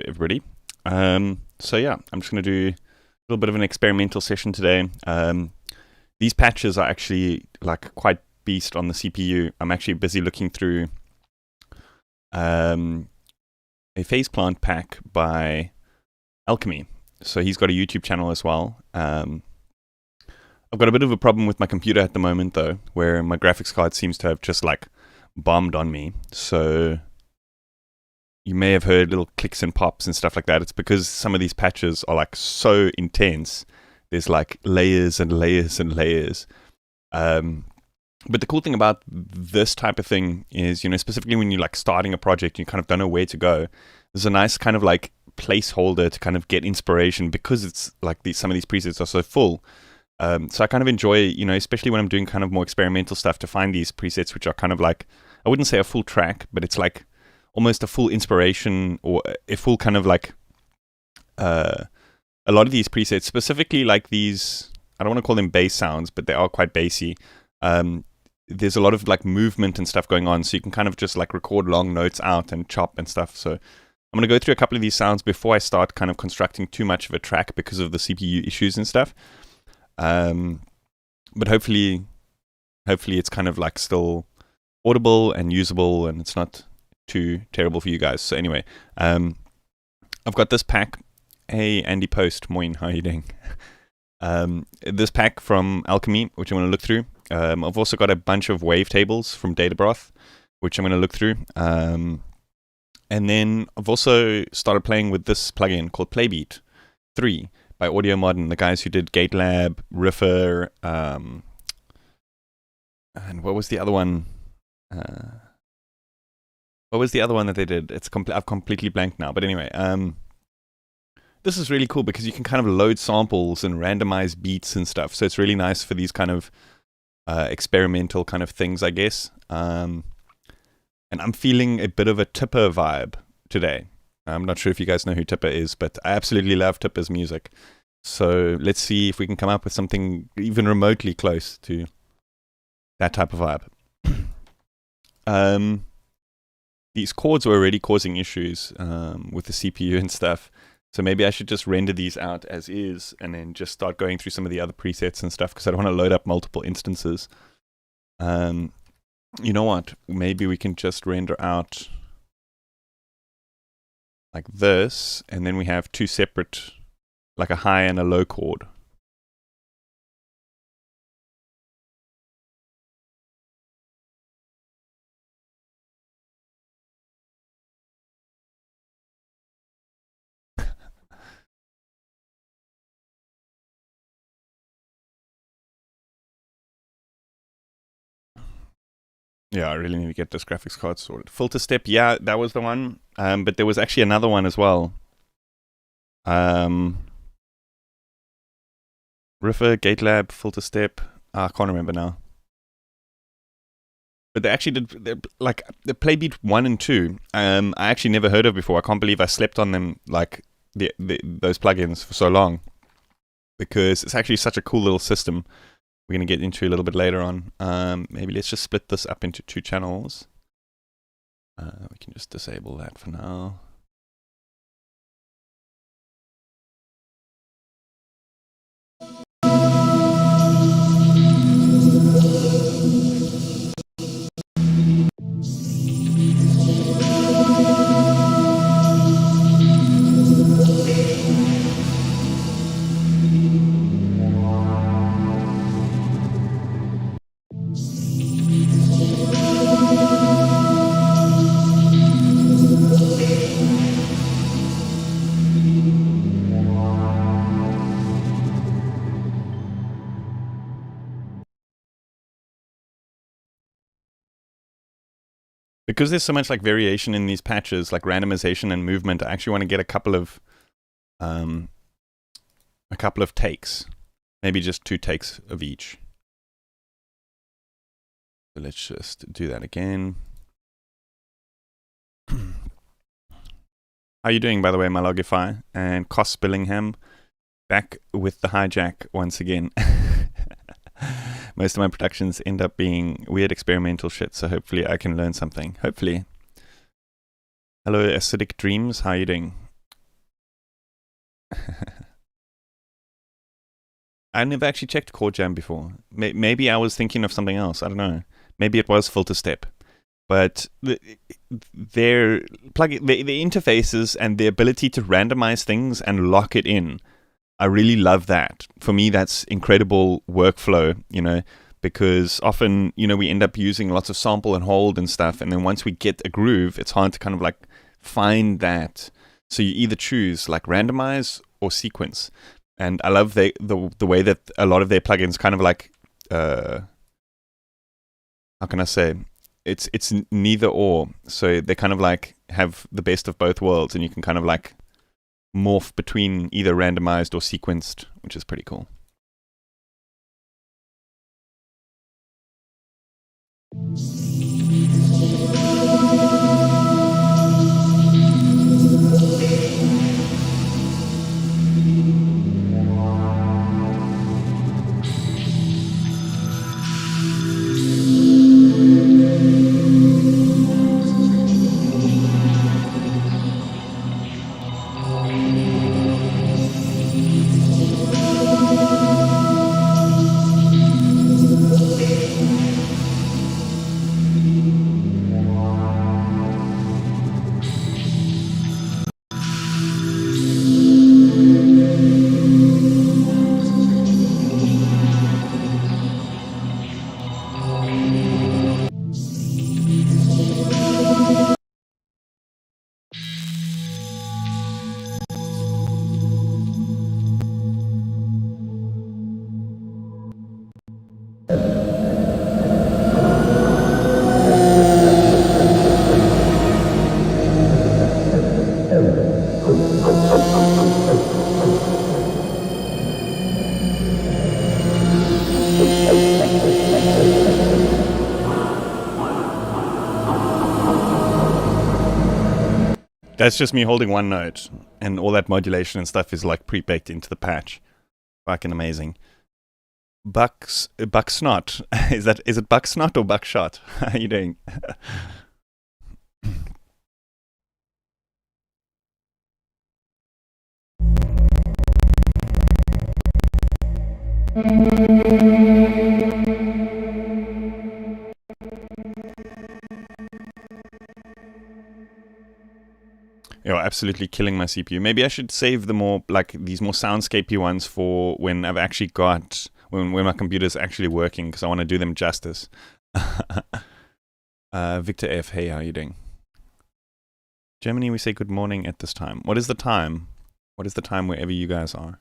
everybody. So yeah, I'm just going to do a little bit of an experimental session today. These patches are actually like quite beast on the CPU. I'm actually busy looking through a phase plant pack by Alchemy. So he's got a YouTube channel as well. I've got a bit of a problem with my computer at the moment though, where my graphics card seems to have just like bombed on me. So you may have heard little clicks and pops and stuff like that. It's because some of these patches are like so intense. There's like layers and layers and layers. But the cool thing about this type of thing is, you know, specifically when you're like starting a project, you kind of don't know where to go. There's a nice kind of like placeholder to kind of get inspiration because it's like some of these presets are so full. So I kind of enjoy, you know, especially when I'm doing kind of more experimental stuff, to find these presets which are kind of like, I wouldn't say a full track, but it's like almost a full inspiration or a full kind of like a lot of these presets, specifically like these, I don't want to call them bass sounds, but they are quite bassy. There's a lot of like movement and stuff going on, so you can kind of just like record long notes out and chop and stuff. So I'm going to go through a couple of these sounds before I start kind of constructing too much of a track because of the CPU issues and stuff. But hopefully it's kind of like still audible and usable, and it's not too terrible for you guys. So anyway, I've got this pack. Hey, Andy Post, Moin, how are you doing? This pack from Alchemy, which I'm going to look through. I've also got a bunch of wavetables from Databroth, which I'm going to look through. And then I've also started playing with this plugin called Playbeat 3 by Audio Modern, the guys who did GateLab, Riffer, and what was the other one? What was the other one that they did? I've completely blanked now. But anyway, this is really cool because you can kind of load samples and randomize beats and stuff. So it's really nice for these kind of experimental kind of things, I guess. And I'm feeling a bit of a Tipper vibe today. I'm not sure if you guys know who Tipper is, but I absolutely love Tipper's music. So let's see if we can come up with something even remotely close to that type of vibe. These chords were already causing issues with the CPU and stuff. So maybe I should just render these out as is and then just start going through some of the other presets and stuff, because I don't want to load up multiple instances. You know what? Maybe we can just render out like this, and then we have two separate, like a high and a low chord. Yeah, I really need to get this graphics card sorted. Filter step, yeah, that was the one. But there was actually another one as well. Riffer, GateLab, filter step. I can't remember now. But they actually did, like, the Playbeat 1 and 2. I actually never heard of before. I can't believe I slept on them, like, those plugins for so long. Because it's actually such a cool little system. We're going to get into a little bit later on. Maybe let's just split this up into two channels. We can just disable that for now. Because there's so much like variation in these patches, like randomization and movement, I actually want to get a couple of takes, maybe just 2 takes of each. So let's just do that again. How are you doing, by the way, Malogify and Cos Billingham? Back with the hijack once again. Most of my productions end up being weird experimental shit, so hopefully I can learn something. Hopefully. Hello, Acidic Dreams. How are you doing? I never actually checked Chord Jam before. Maybe I was thinking of something else. I don't know. Maybe it was Filter Step. But their the interfaces and the ability to randomize things and lock it in, I really love that. For me, that's incredible workflow, because often, we end up using lots of sample and hold and stuff. And then once we get a groove, it's hard to kind of like find that. So you either choose like randomize or sequence. And I love the way that a lot of their plugins kind of like, how can I say? It's neither or. So they kind of like have the best of both worlds, and you can kind of like morph between either randomized or sequenced, which is pretty cool. That's just me holding one note, and all that modulation and stuff is like pre-baked into the patch. Fucking amazing. Bucksnot. Is it Bucksnot or Buckshot? How are you doing? Absolutely killing my CPU. Maybe I should save the more like these more soundscapey ones for when I've actually got when my computer's actually working, because I want to do them justice. Victor F, hey, how are you doing? Germany, we say good morning at this time. What is the time? What is the time wherever you guys are?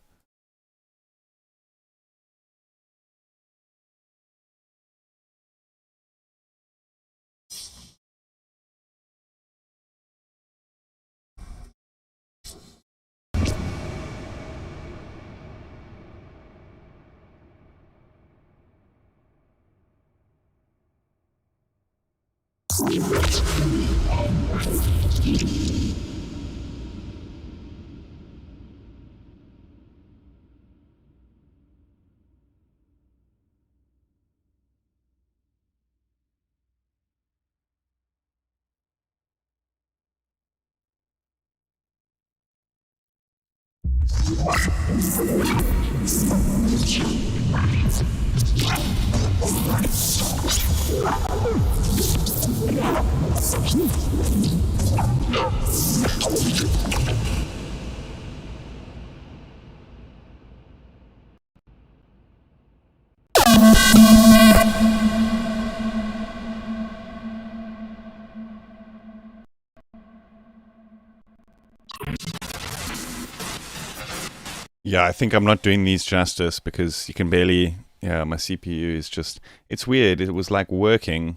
Yeah, I think I'm not doing these justice because you can barely. Yeah, my CPU is just. It's weird. It was like working,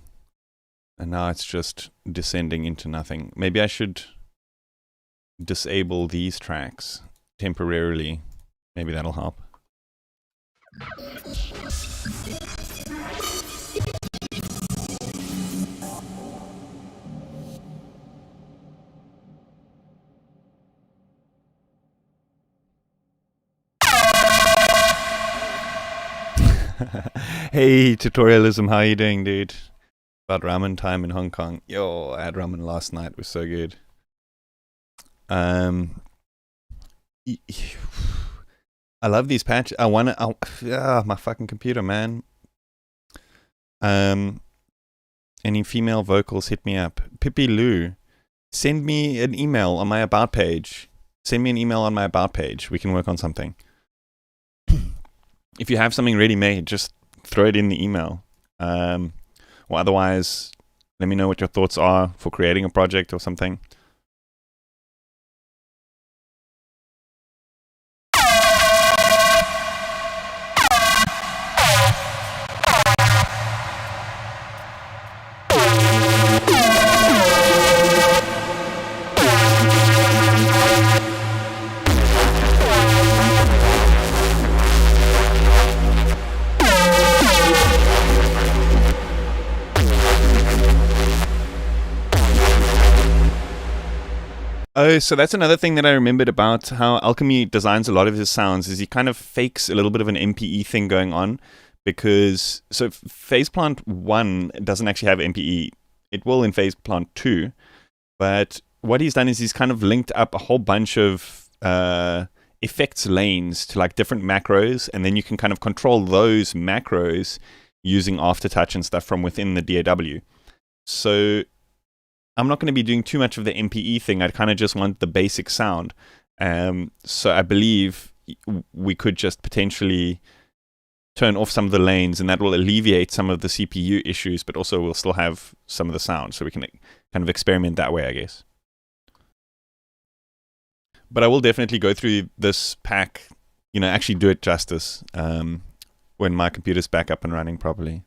and now it's just descending into nothing. Maybe I should disable these tracks temporarily. Maybe that'll help. Hey, Tutorialism, how you doing, dude? About ramen time in Hong Kong. Yo, I had ramen last night. It was so good. I love these patches. I want to. My fucking computer, man. Any female vocals, hit me up. Pippi Lou, send me an email on my about page. Send me an email on my about page. We can work on something. If you have something ready made, just throw it in the email. Or otherwise, let me know what your thoughts are for creating a project or something. Oh, so that's another thing that I remembered about how Alchemy designs a lot of his sounds is he kind of fakes a little bit of an MPE thing going on because Phase Plant 1 doesn't actually have MPE. It will in Phase Plant 2, but what he's done is he's kind of linked up a whole bunch of effects lanes to like different macros, and then you can kind of control those macros using Aftertouch and stuff from within the DAW. So I'm not going to be doing too much of the MPE thing. I kind of just want the basic sound. So I believe we could just potentially turn off some of the lanes, and that will alleviate some of the CPU issues, but also we'll still have some of the sound. So we can kind of experiment that way, I guess. But I will definitely go through this pack, actually do it justice when my computer's back up and running properly.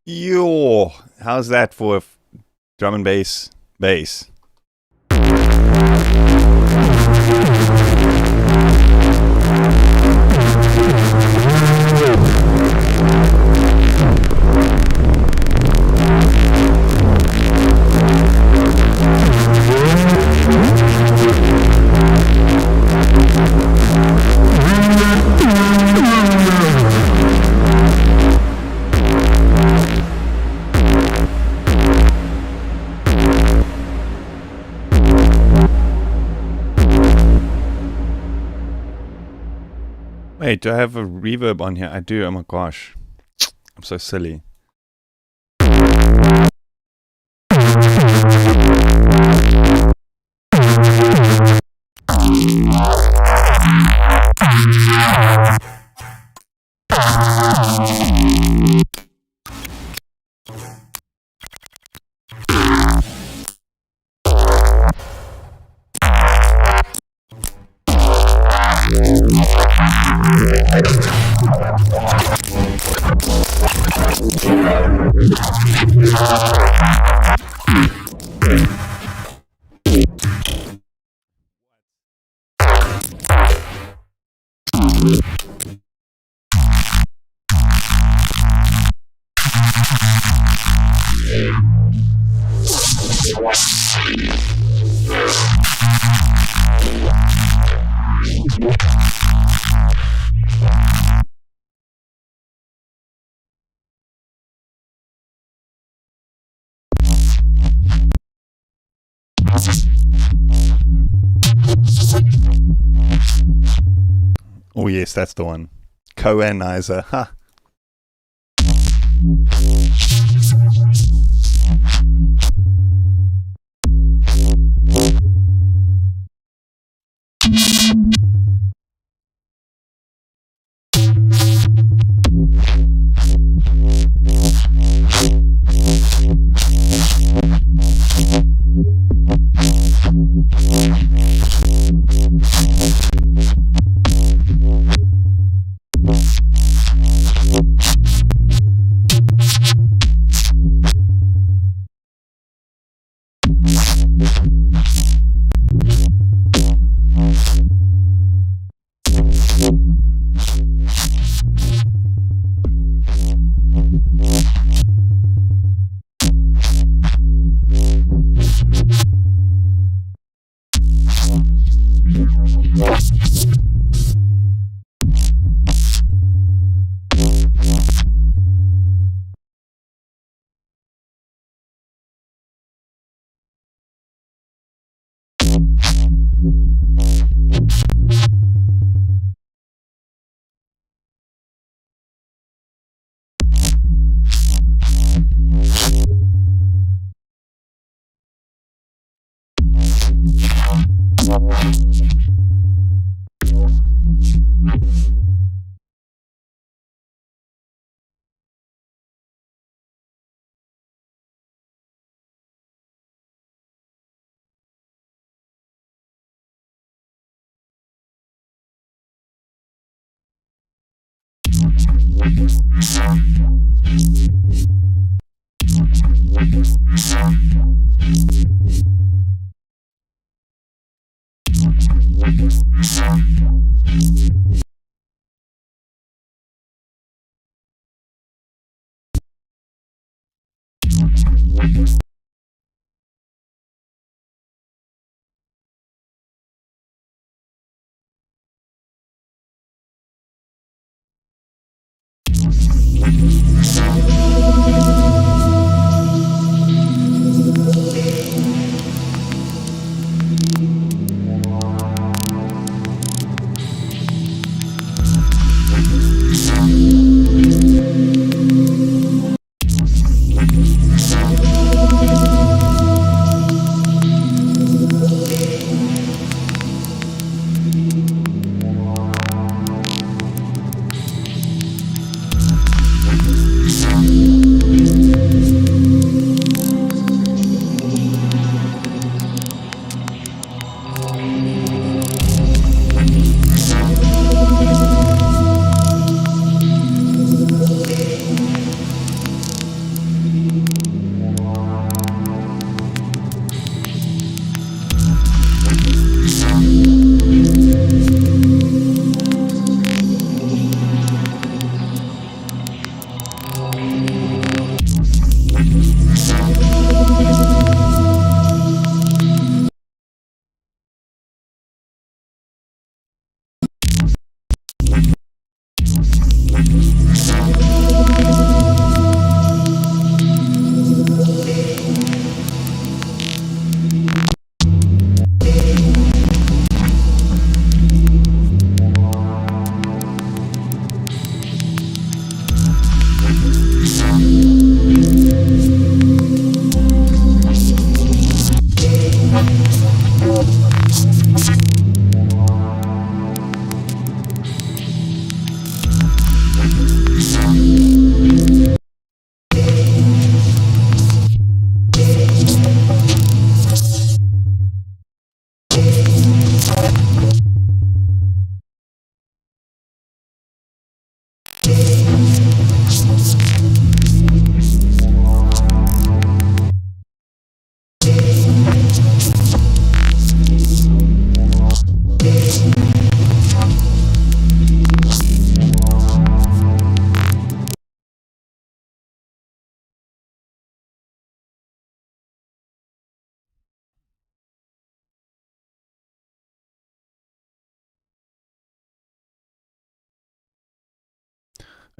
Yo, how's that for drum and bass? Wait, do I have a reverb on here? I do. Oh my gosh. I'm so silly. Oh yes, that's the one. Coanizer. Ha.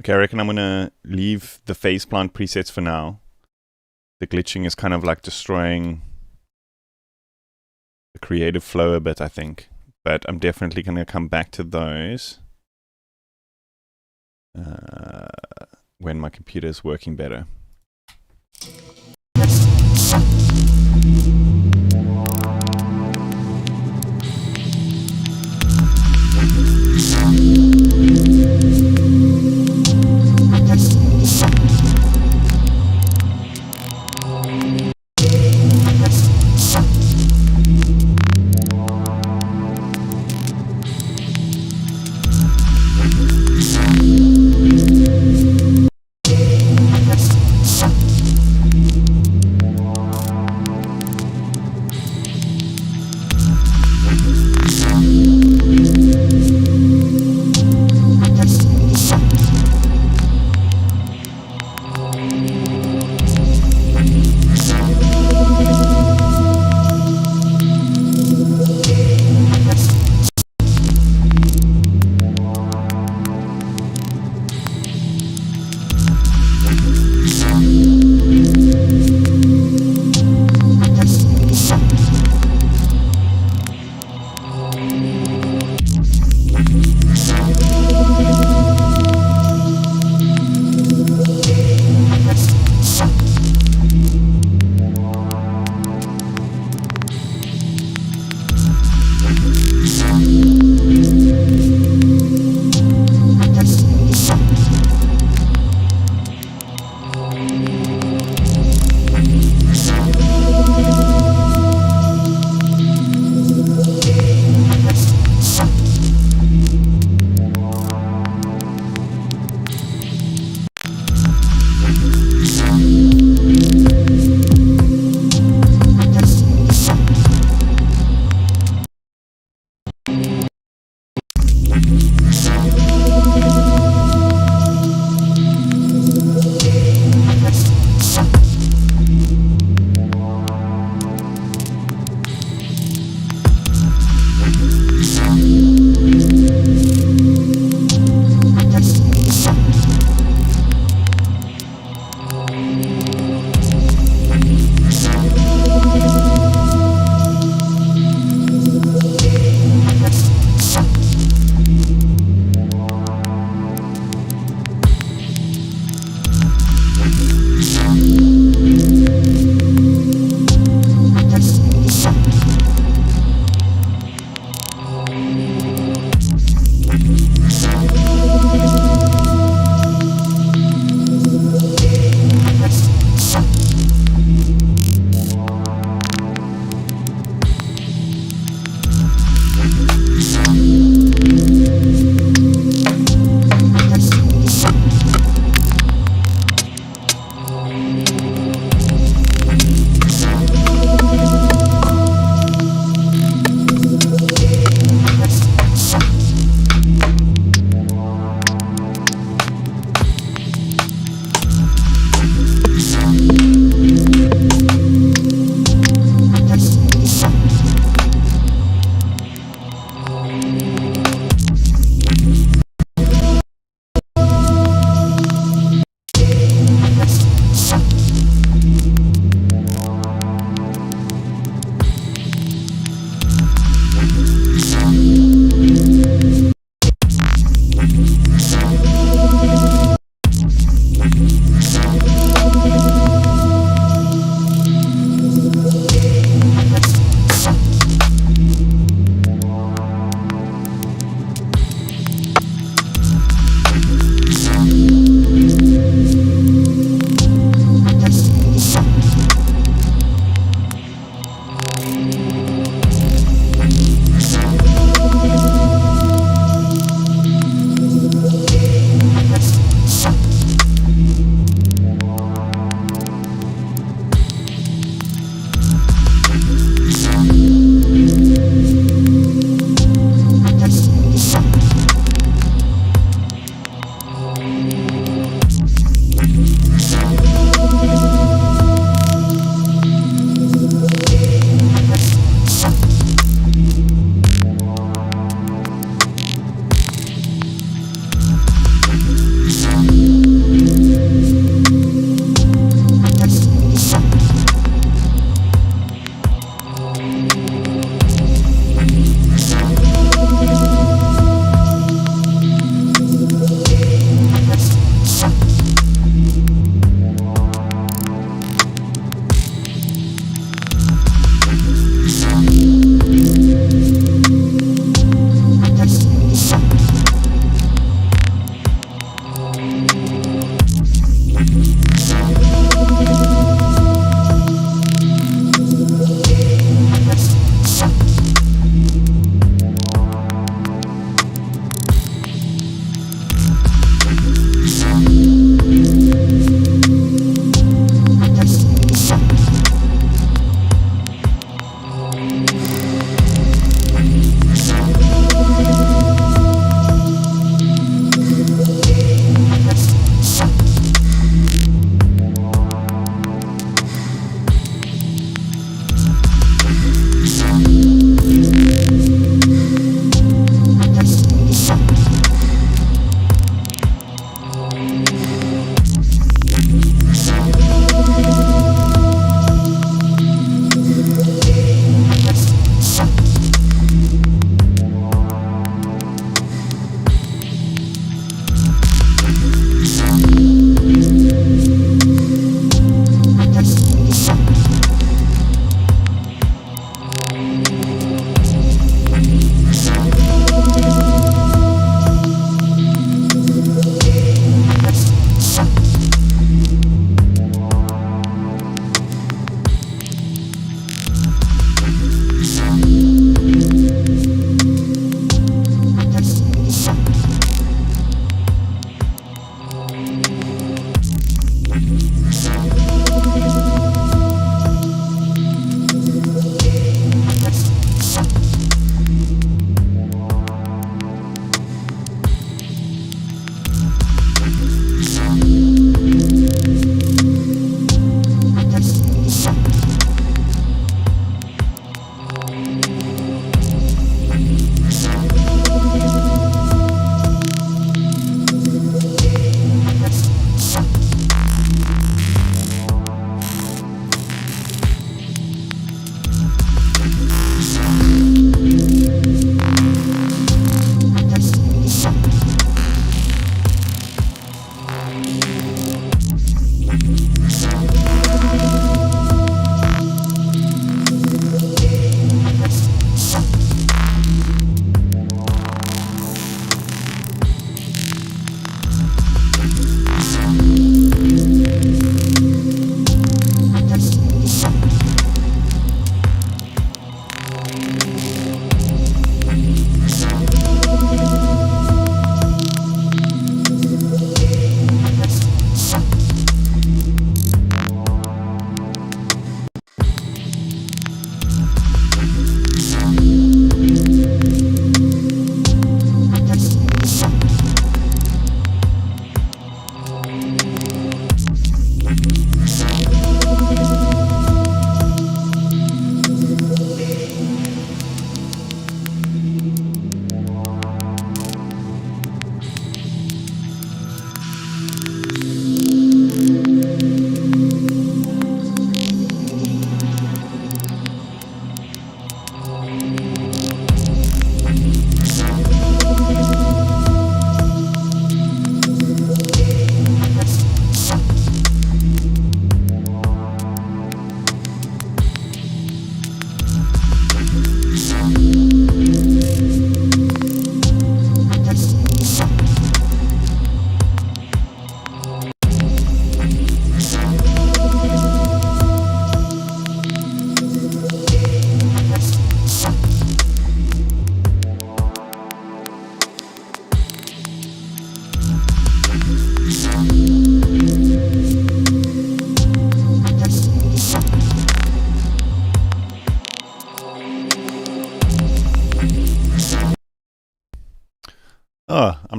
Okay, I reckon I'm gonna leave the phase plant presets for now. The glitching is kind of like destroying the creative flow a bit, I think. But I'm definitely gonna come back to those. when my computer is working better.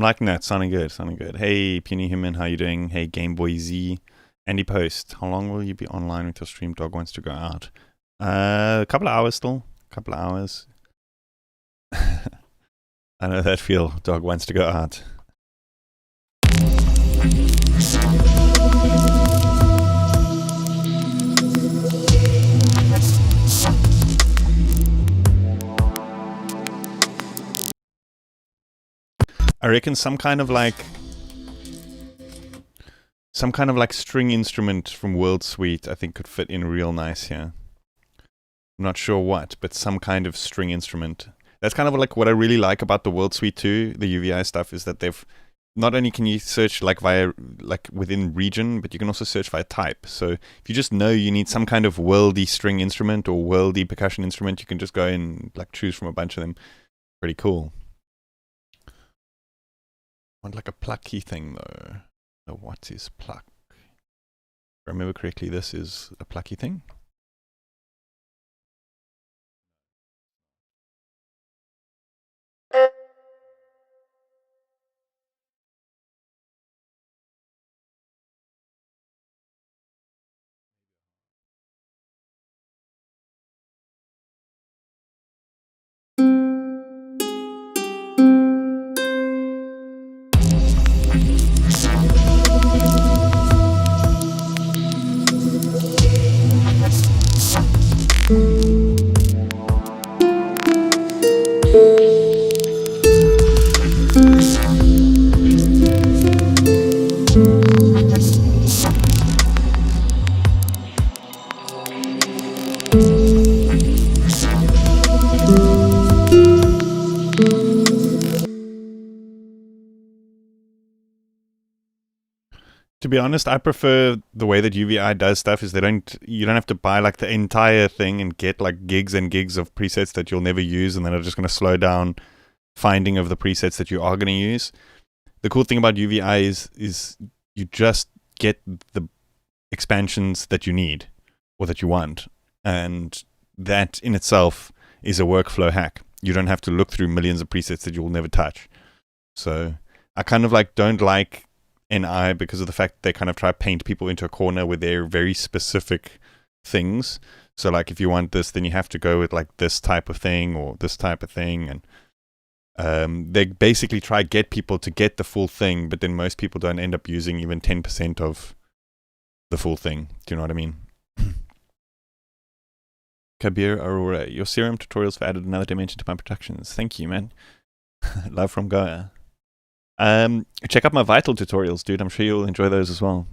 liking that. Sounding good. Sounding good. Hey, Puny Human, how you doing? Hey, Game Boy Z. Andy Post, how long will you be online with your stream? Dog wants to go out. A couple of hours still. A couple of hours. I know that feel. Dog wants to go out. I reckon some kind of like string instrument from World Suite I think could fit in real nice here. I'm not sure what, but some kind of string instrument. That's kind of like what I really like about the World Suite 2, the UVI stuff, is that they've not only can you search like via like within region, but you can also search via type. So if you just know you need some kind of worldy string instrument or worldy percussion instrument, you can just go and like choose from a bunch of them. Pretty cool. Want like a plucky thing though. So what is pluck? If I remember correctly, this is a plucky thing. To be honest, I prefer the way that UVI does stuff is you don't have to buy like the entire thing and get like gigs and gigs of presets that you'll never use, and then are just going to slow down finding of the presets that you are going to use. The cool thing about UVI is you just get the expansions that you need or that you want, and that in itself is a workflow hack. You don't have to look through millions of presets that you'll never touch. So I kind of like don't like NI because of the fact they kind of try to paint people into a corner with their very specific things. So like if you want this, then you have to go with like this type of thing or this type of thing, and they basically try to get people to get the full thing, but then most people don't end up using even 10% of the full thing. Do you know what I mean? Kabir Aurora, your serum tutorials have added another dimension to my productions. Thank you, man. Love from Gaia. Check out my Vital tutorials, dude. I'm sure you'll enjoy those as well.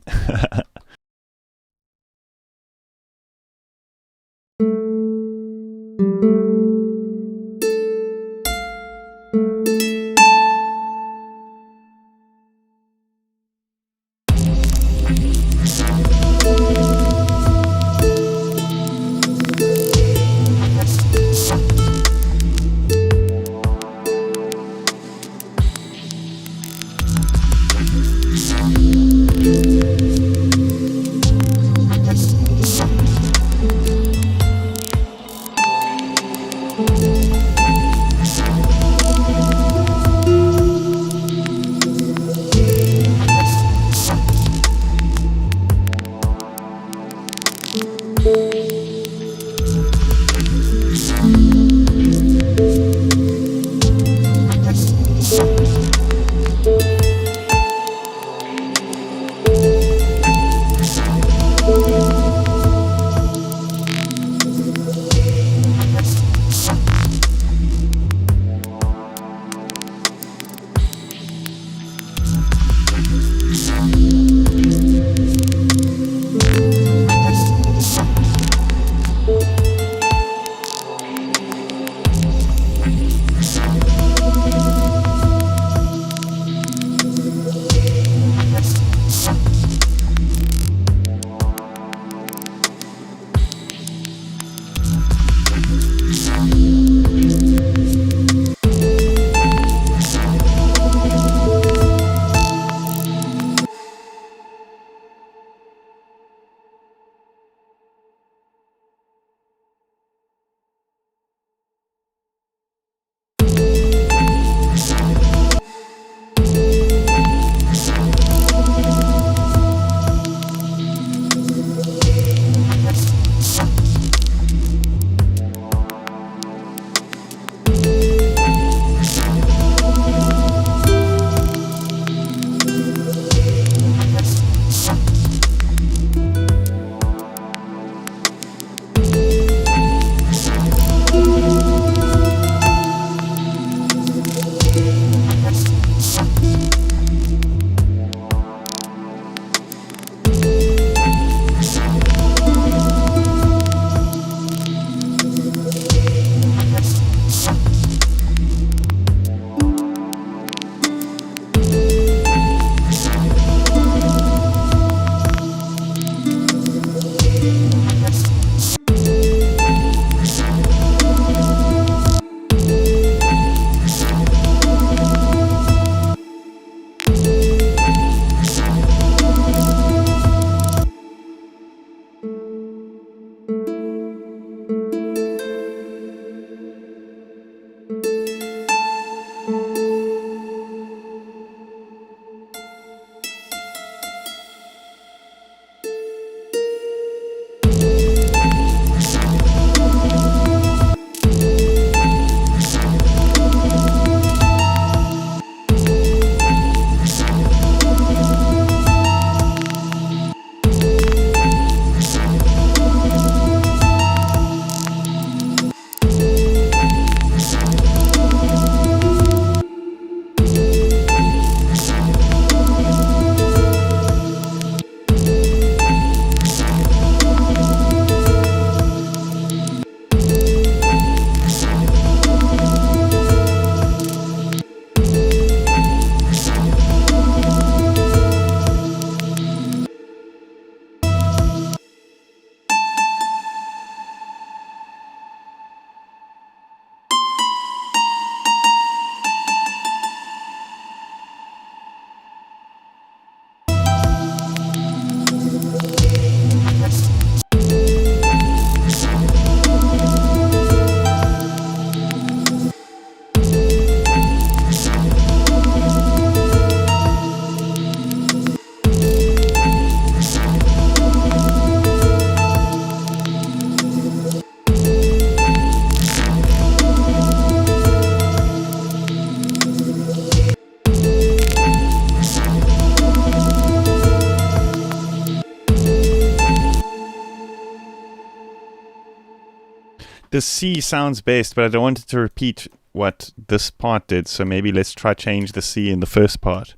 the C sounds best, but I don't want it to repeat what this part did, so maybe let's try change the C in the first part.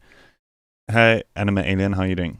Hey, Anima Alien, how are you doing?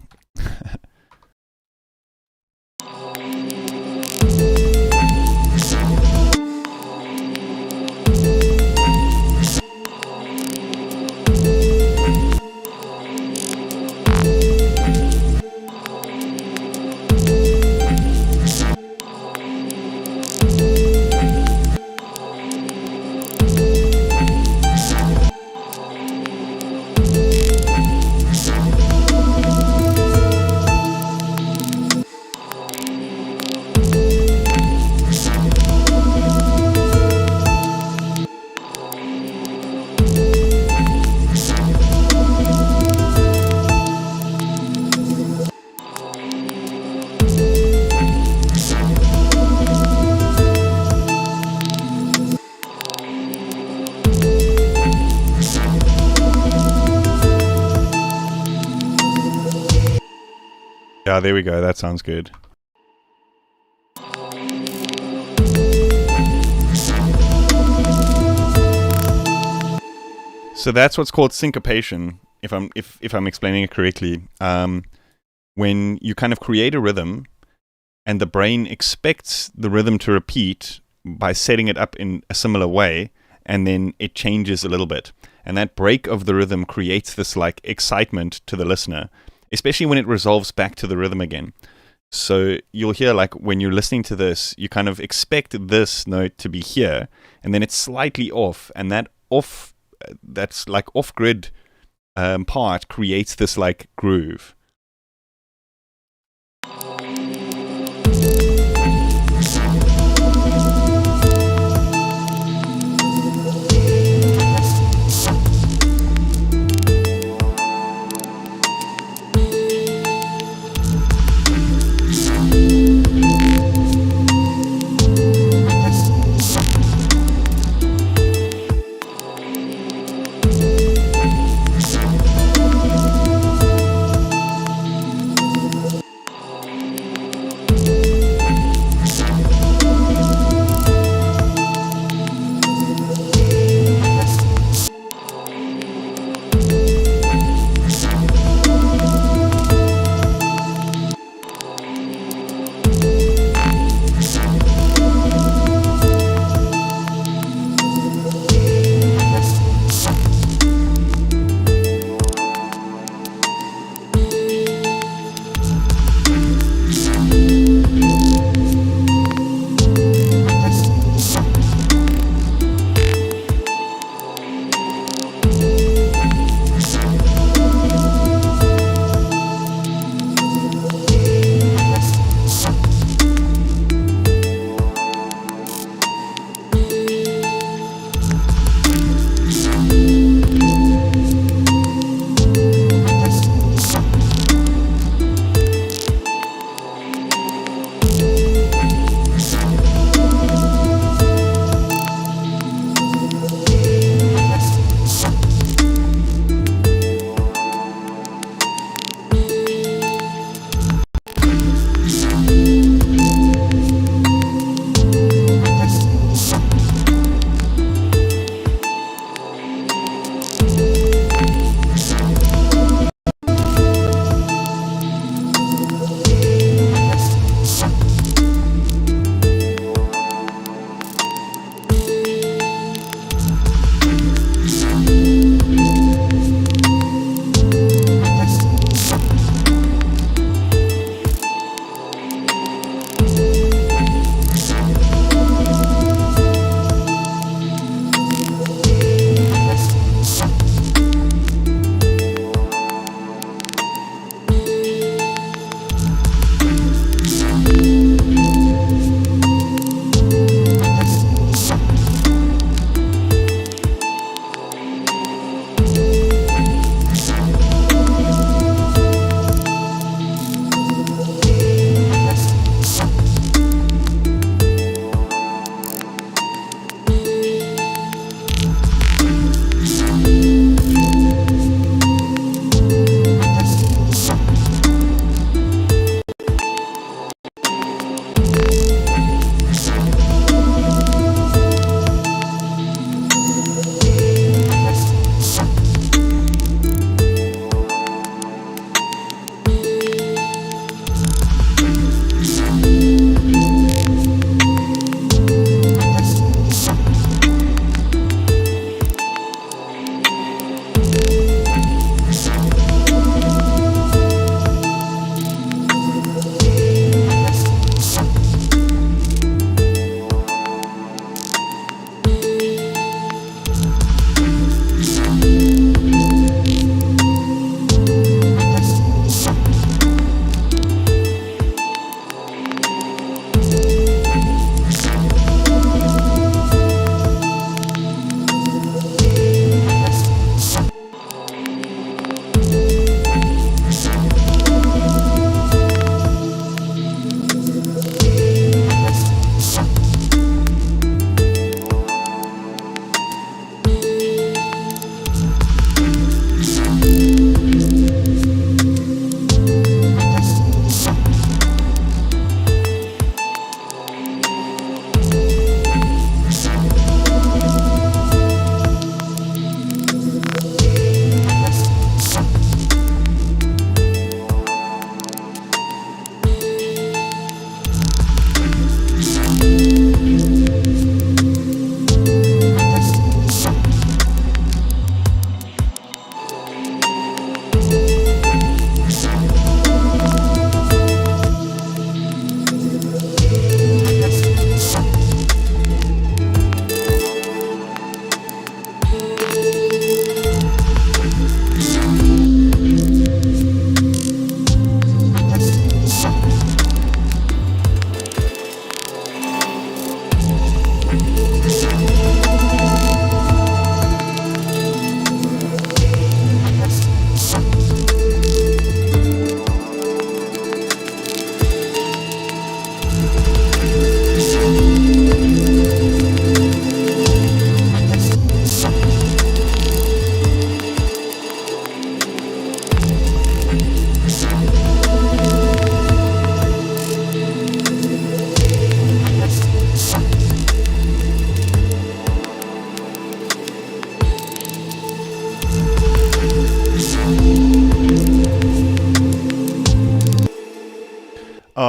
Yeah, there we go. That sounds good. So that's what's called syncopation, if I'm explaining it correctly. When you kind of create a rhythm and the brain expects the rhythm to repeat by setting it up in a similar way, and then it changes a little bit. And that break of the rhythm creates this like excitement to the listener, especially when it resolves back to the rhythm again. So you'll hear like when you're listening to this, you kind of expect this note to be here, and then it's slightly off, and that's like off-grid part creates this like groove.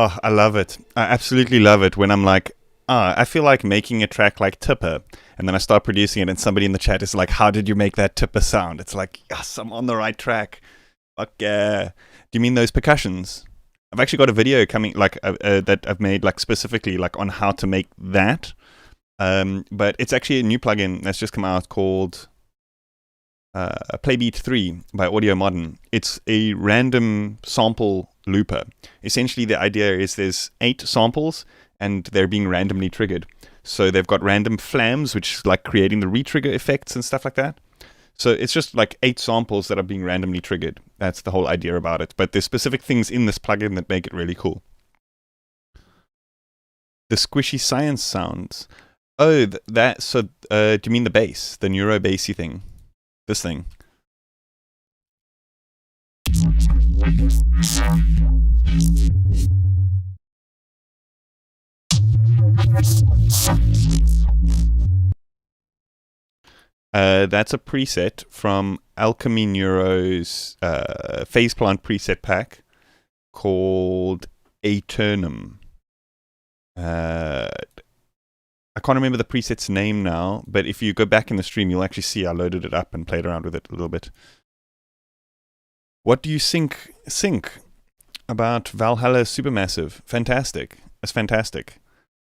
Oh, I love it. I absolutely love it when I'm like, I feel like making a track like Tipper. And then I start producing it, and somebody in the chat is like, how did you make that Tipper sound? It's like, yes, I'm on the right track. Fuck yeah. Do you mean those percussions? I've actually got a video coming, like, that I've made, like, specifically, like, on how to make that. But it's actually a new plugin that's just come out called Playbeat 3 by Audio Modern. It's a random sample looper. Essentially, the idea is there's 8 samples, and they're being randomly triggered. So they've got random flams, which is like creating the retrigger effects and stuff like that. So it's just like 8 samples that are being randomly triggered. That's the whole idea about it. But there's specific things in this plugin that make it really cool. The squishy science sounds. Oh, that. So do you mean the bass? The neuro bassy thing? This thing. That's a preset from Alchemy Neuro's phase plant preset pack called Aeternum. I can't remember the preset's name now, but if you go back in the stream, you'll actually see I loaded it up and played around with it a little bit. What do you think about Valhalla Supermassive? Fantastic. It's fantastic.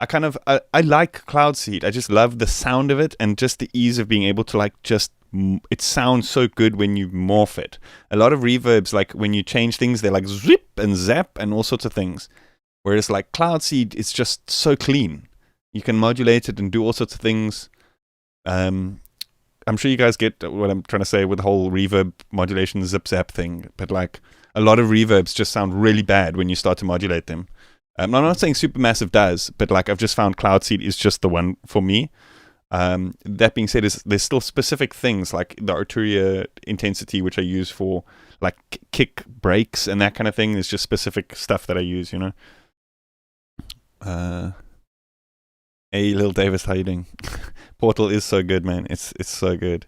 I like Cloud Seed. I just love the sound of it and just the ease of being able to it sounds so good when you morph it. A lot of reverbs, like when you change things, they're like zip and zap and all sorts of things. Whereas like Cloud Seed, it's just so clean. You can modulate it and do all sorts of things. I'm sure you guys get what I'm trying to say with the whole reverb modulation zip zap thing. But like a lot of reverbs just sound really bad when you start to modulate them. I'm not saying Supermassive does, but like I've just found Cloud Seed is just the one for me. That being said, there's still specific things like the Arturia intensity, which I use for like kick breaks and that kind of thing. There's just specific stuff that I use, you know. Hey, Lil Davis, how you doing? Portal is so good, man. It's so good.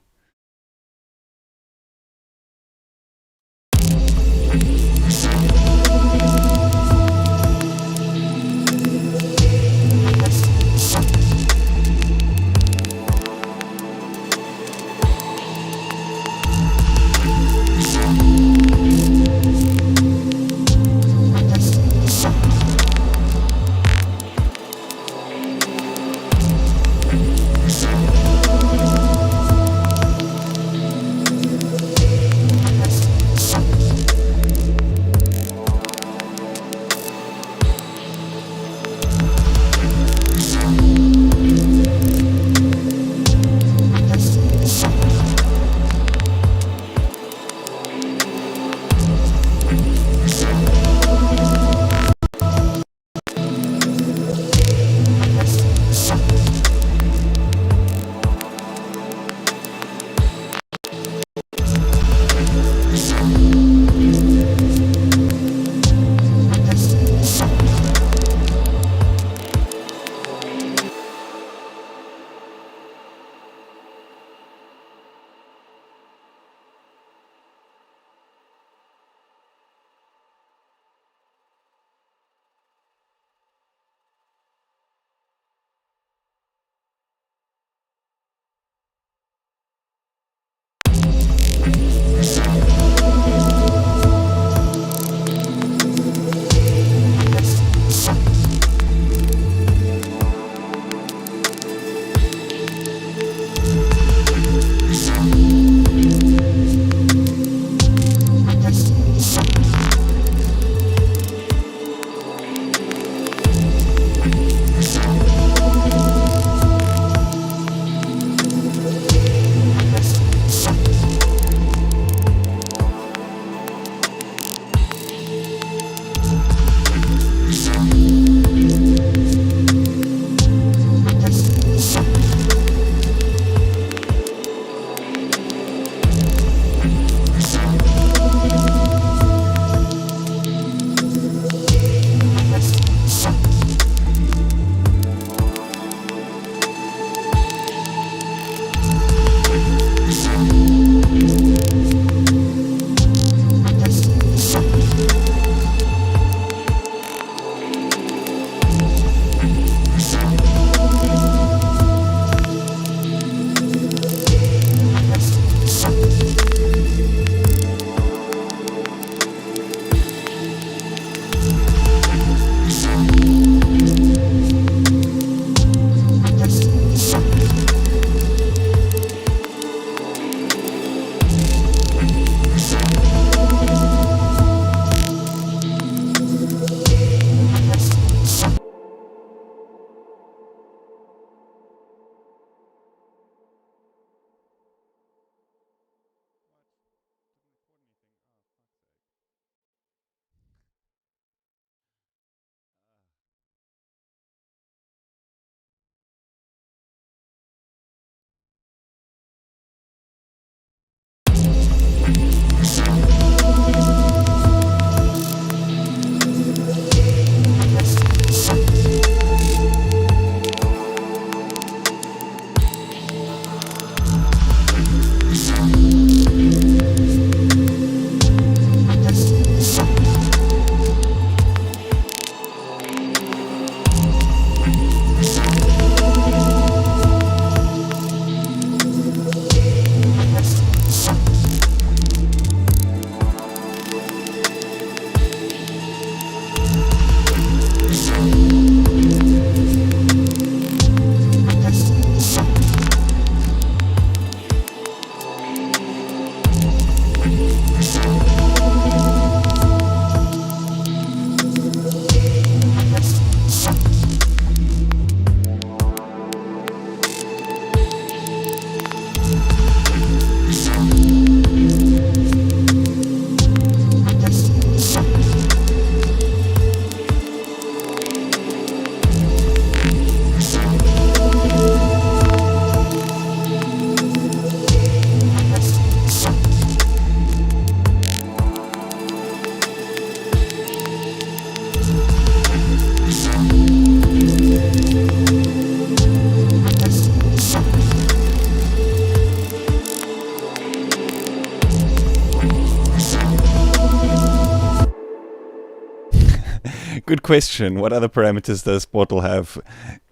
Good question. What other parameters does Portal have?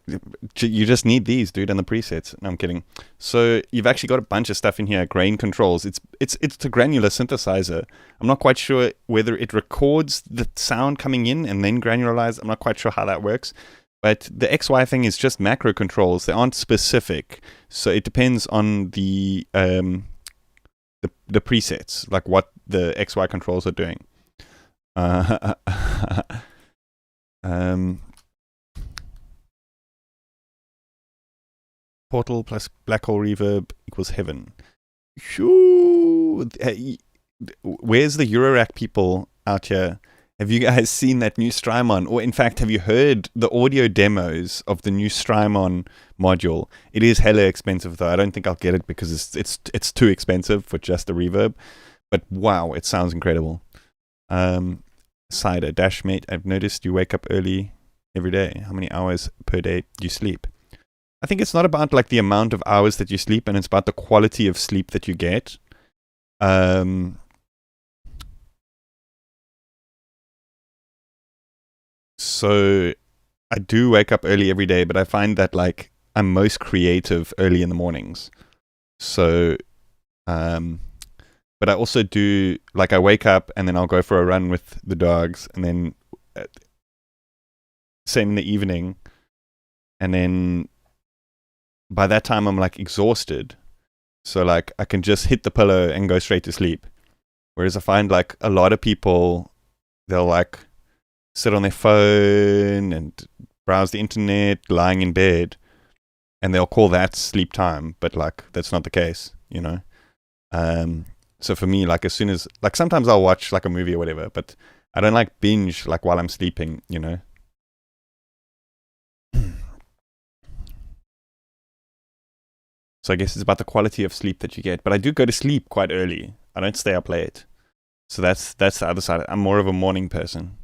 You just need these, dude, and the presets. No, I'm kidding. So you've actually got a bunch of stuff in here. Grain controls. It's a granular synthesizer. I'm not quite sure whether it records the sound coming in and then granularize. I'm not quite sure how that works. But the XY thing is just macro controls. They aren't specific. So it depends on the presets, like what the XY controls are doing. Portal plus black hole reverb equals heaven. Shoo. Where's the Eurorack people out here? Have you guys seen that new Strymon? Or in fact, have you heard the audio demos of the new Strymon module? It is hella expensive though. I don't think I'll get it because it's too expensive for just the reverb. But wow, it sounds incredible. Cider, Dashmate, I've noticed you wake up early every day. How many hours per day do you sleep? I think it's not about like the amount of hours that you sleep, and it's about the quality of sleep that you get. So I do wake up early every day, but I find that like I'm most creative early in the mornings. So, but I also do, like I wake up and then I'll go for a run with the dogs, and then same in the evening. And then by that time I'm like exhausted. So like I can just hit the pillow and go straight to sleep. Whereas I find like a lot of people, they'll like sit on their phone and browse the internet lying in bed, and they'll call that sleep time, but like that's not the case, you know. So for me, like as soon as, like sometimes I'll watch like a movie or whatever, but I don't like binge like while I'm sleeping, you know. So I guess it's about the quality of sleep that you get. But I do go to sleep quite early. I don't stay up late. So that's the other side. I'm more of a morning person.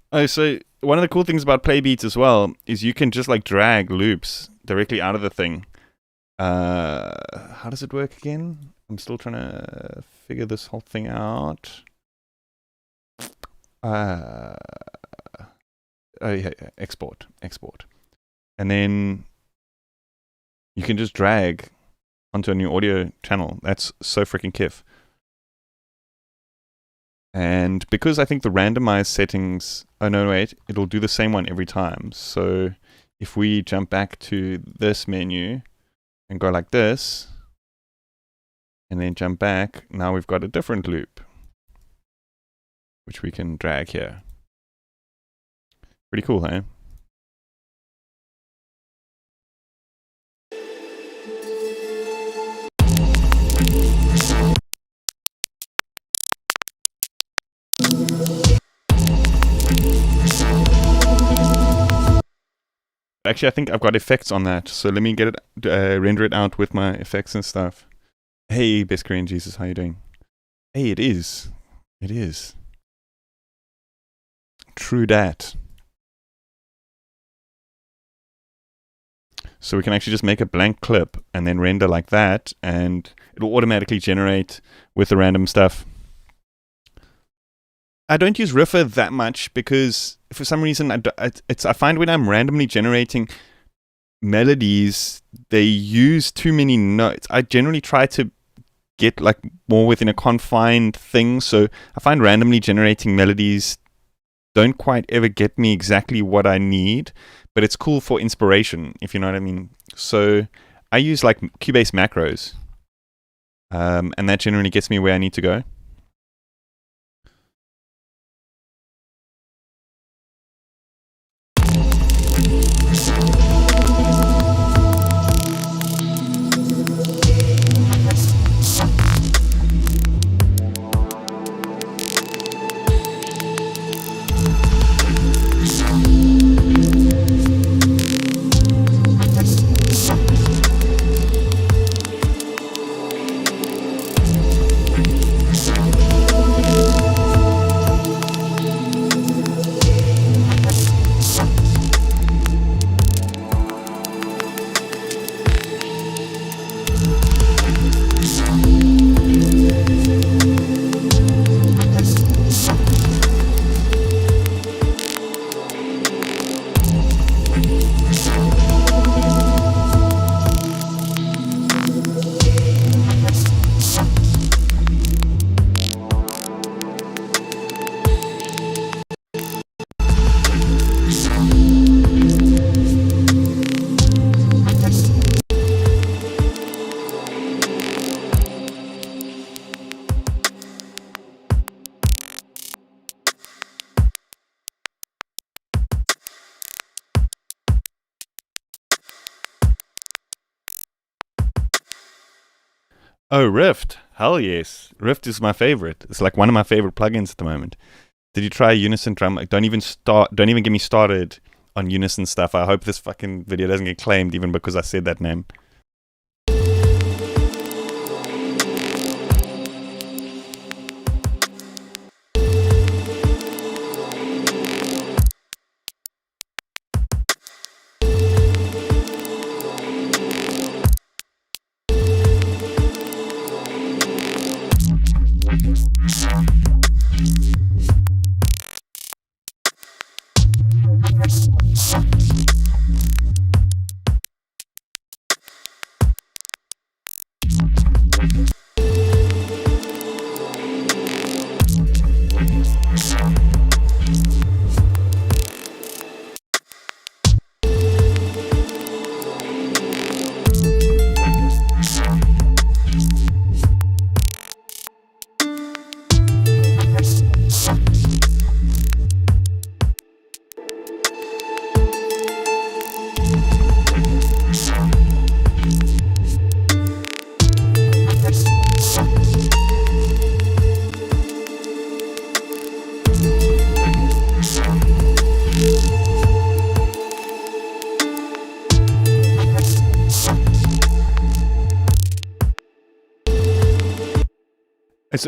Oh, so one of the cool things about Playbeats as well is you can just like drag loops directly out of the thing. How does it work again? I'm still trying to figure this whole thing out. Oh yeah, export. And then you can just drag onto a new audio channel. That's so freaking kiff. And because I think the randomize settings, oh no, wait, it'll do the same one every time. So if we jump back to this menu and go like this, and then jump back, now we've got a different loop, which we can drag here. Pretty cool, huh? Actually, I think I've got effects on that, so let me get it, render it out with my effects and stuff. Hey, Best Korean Jesus, how you doing? Hey, it is. It is. True dat. So we can actually just make a blank clip and then render like that, and it'll automatically generate with the random stuff. I don't use Riffer that much because for some reason I find when I'm randomly generating melodies, they use too many notes. I generally try to get like more within a confined thing, so I find randomly generating melodies don't quite ever get me exactly what I need, but it's cool for inspiration, if you know what I mean. So I use like Cubase macros, and that generally gets me where I need to go. Oh, Rift. Hell yes. Rift is my favorite. It's like one of my favorite plugins at the moment. Did you try Unison Drum? Don't even get me started on Unison stuff. I hope this fucking video doesn't get claimed even because I said that name.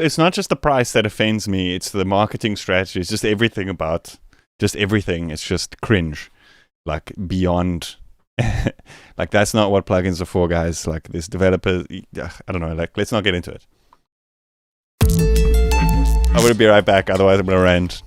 It's not just the price that offends me, it's the marketing strategy. It's just everything about, just everything. It's just cringe. Like, beyond. Like, that's not what plugins are for, guys. Like, this developer, I don't know, like, let's not get into it. I'm gonna be right back, otherwise I'm gonna rant.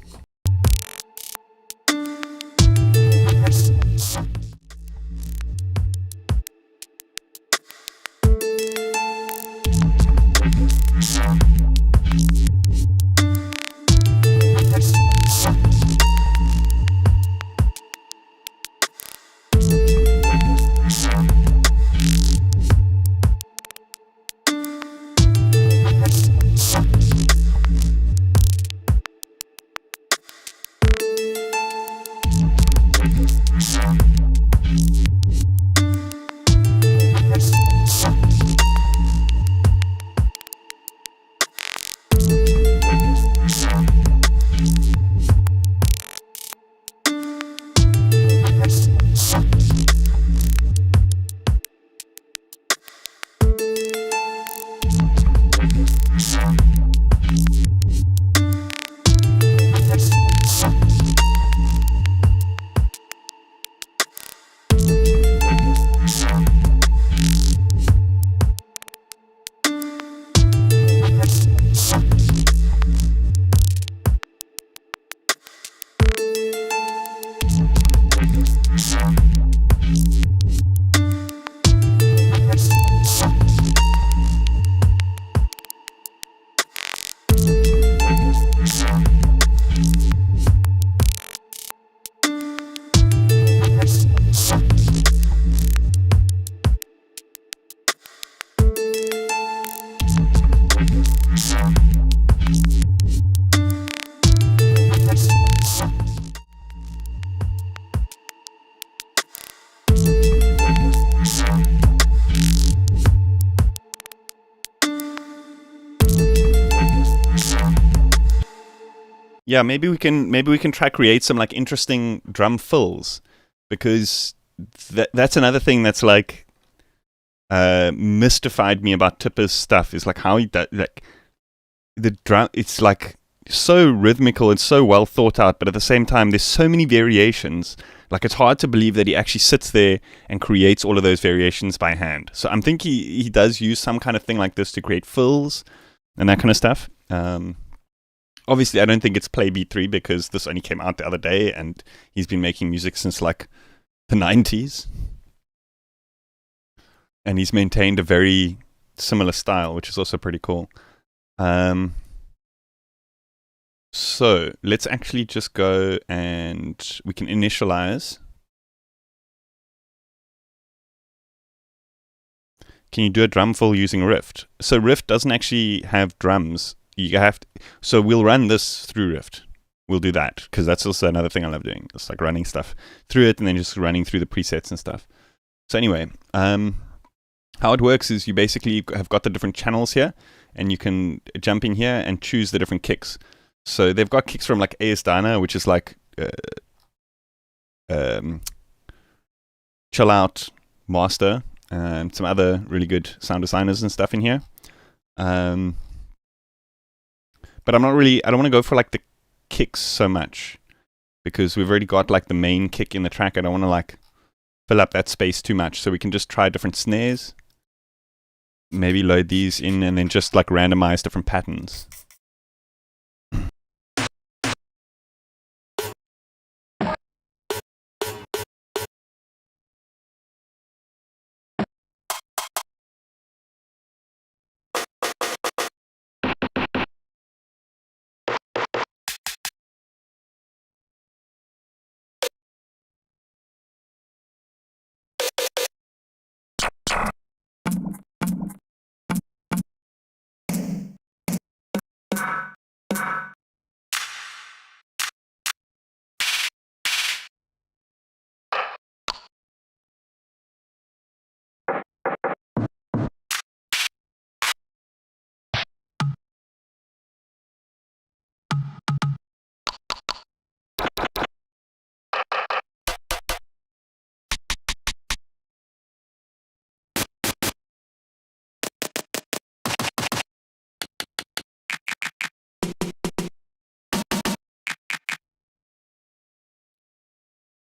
Yeah, maybe we can try create some like interesting drum fills, because that's another thing that's like mystified me about Tipper's stuff, is like how he does, like, the drum, it's like so rhythmical and so well thought out, but at the same time there's so many variations, like it's hard to believe that he actually sits there and creates all of those variations by hand. So I'm thinking he does use some kind of thing like this to create fills and that kind of stuff. Obviously, I don't think it's Play Beat 3, because this only came out the other day, and he's been making music since like the 90s. And he's maintained a very similar style, which is also pretty cool. So let's actually just go and we can initialize. Can you do a drum fill using Rift? So Rift doesn't actually have drums. You have to, so we'll run this through Rift. We'll do that, because that's also another thing I love doing. It's like running stuff through it and then just running through the presets and stuff. So anyway, how it works is you basically have got the different channels here, and you can jump in here and choose the different kicks. So they've got kicks from like AS Diner, which is like Chillout, Master, and some other really good sound designers and stuff in here. But I don't want to go for like the kicks so much, because we've already got like the main kick in the track. I don't want to like fill up that space too much. So we can just try different snares, maybe load these in, and then just like randomize different patterns.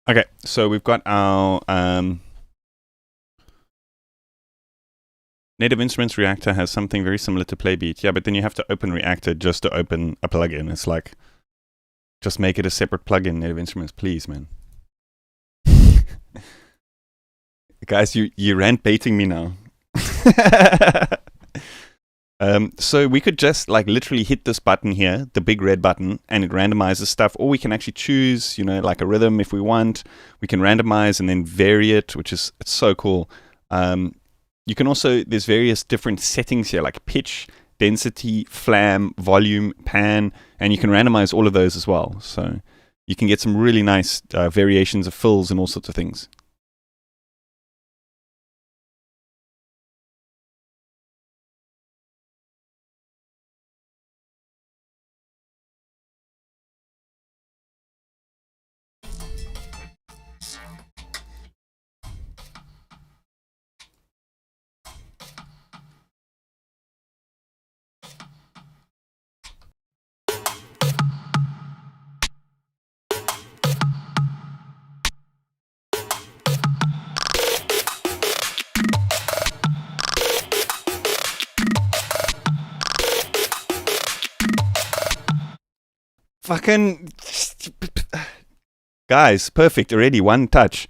Okay, so we've got our Native Instruments Reactor has something very similar to Playbeat. Yeah, but then you have to open Reactor just to open a plugin. It's like, just make it a separate plugin, Native Instruments, please, man. Guys, you rant baiting me now. So we could just like literally hit this button here, the big red button, and it randomizes stuff. Or we can actually choose, like a rhythm if we want. We can randomize and then vary it, which is it's so cool. You can also, there's various different settings here, like pitch, density, flam, volume, pan, and you can randomize all of those as well. So you can get some really nice variations of fills and all sorts of things. Fucking guys, perfect already. One touch.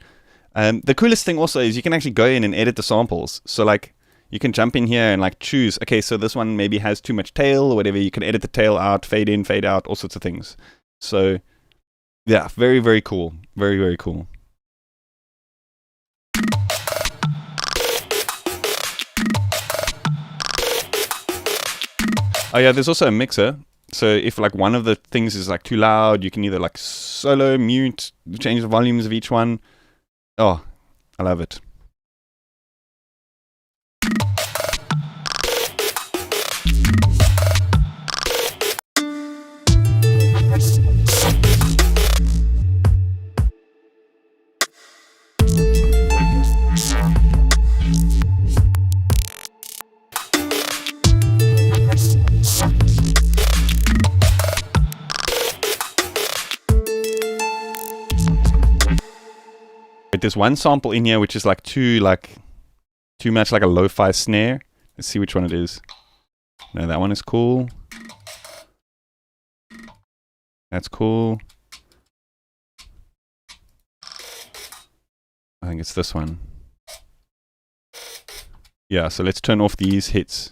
The coolest thing also is you can actually go in and edit the samples. So like you can jump in here and like choose. Okay, so this one maybe has too much tail or whatever. You can edit the tail out, fade in, fade out, all sorts of things. So yeah, very very cool. Very very cool. Oh yeah, there's also a mixer. So if like one of the things is like too loud, you can either like solo, mute, change the volumes of each one. Oh, I love it. There's one sample in here which is like too much like a lo-fi snare. Let's see which one it is. No, that one is cool. That's cool. I think it's this one. Yeah, so let's turn off these hits.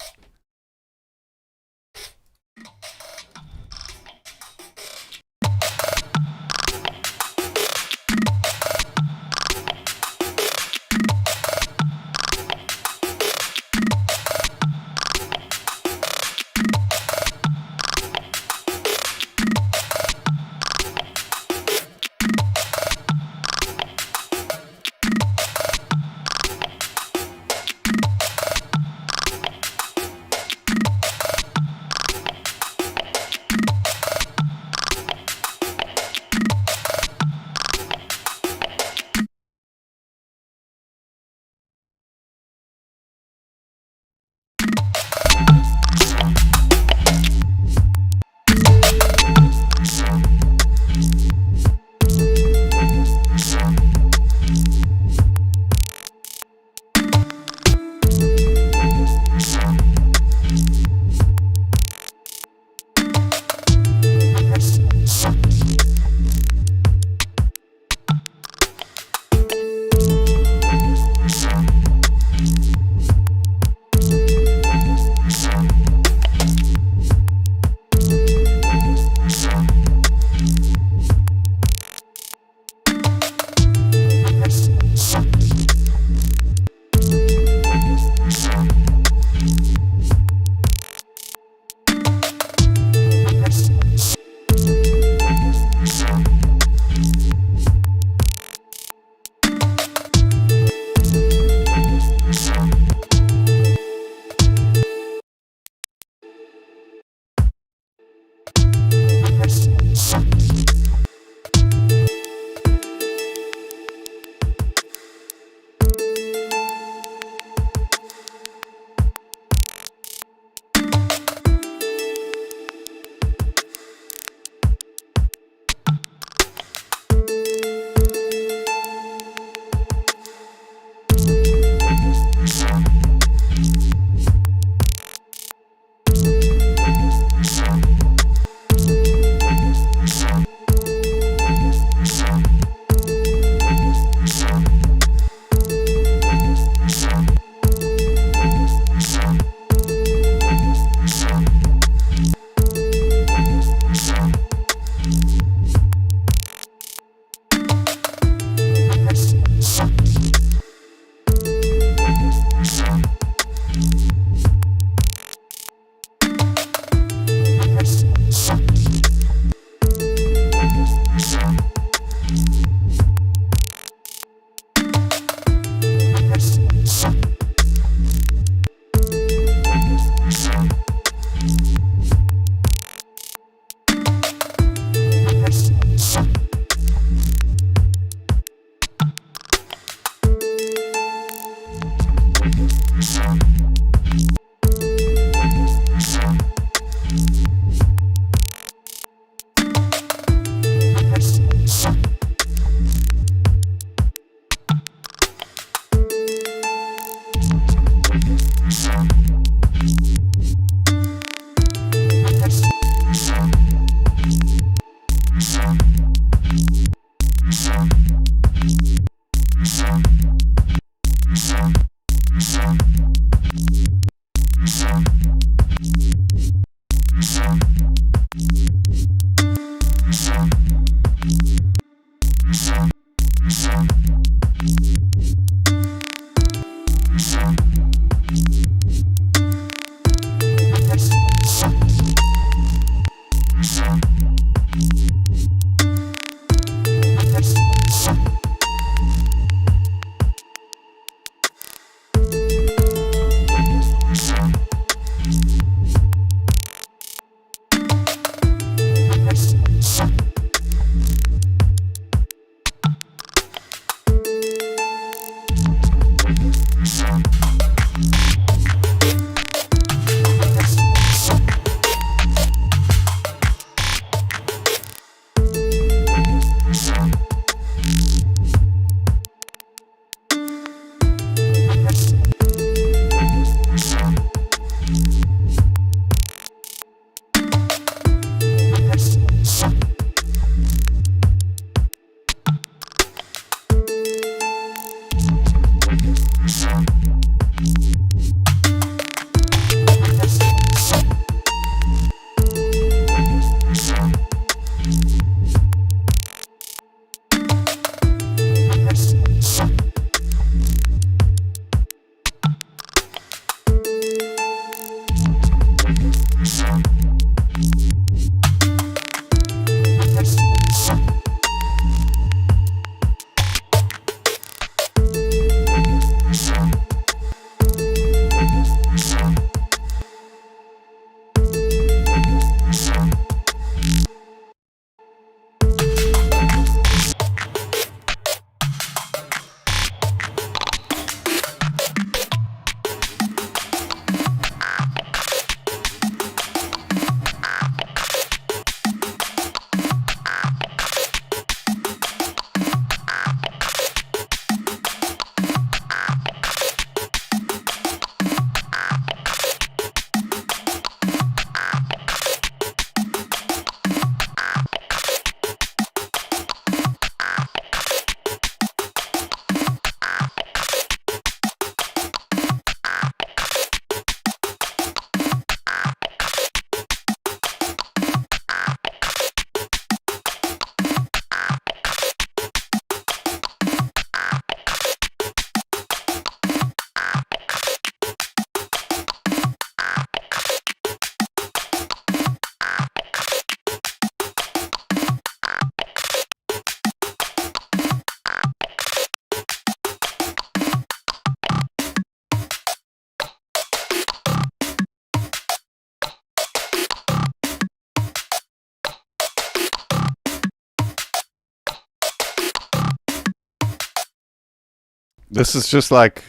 This is just like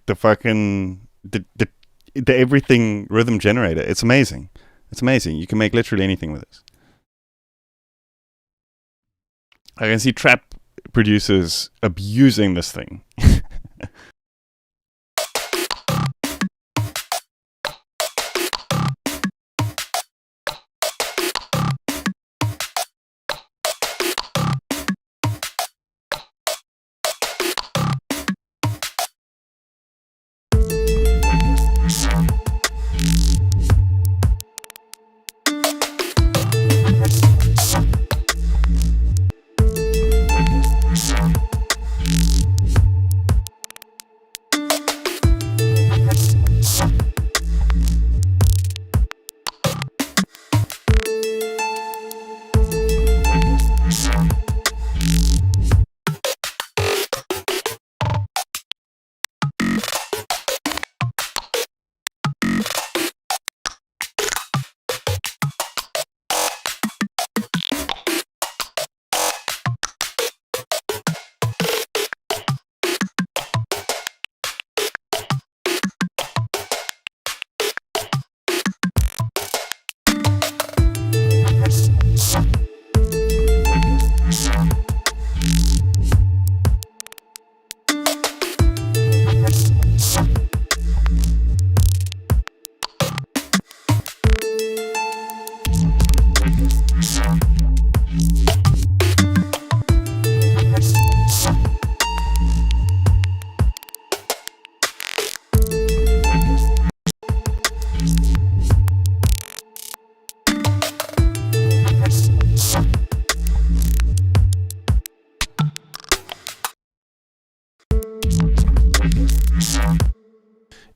the fucking the everything rhythm generator. It's amazing. It's amazing. You can make literally anything with this. I can see trap producers abusing this thing.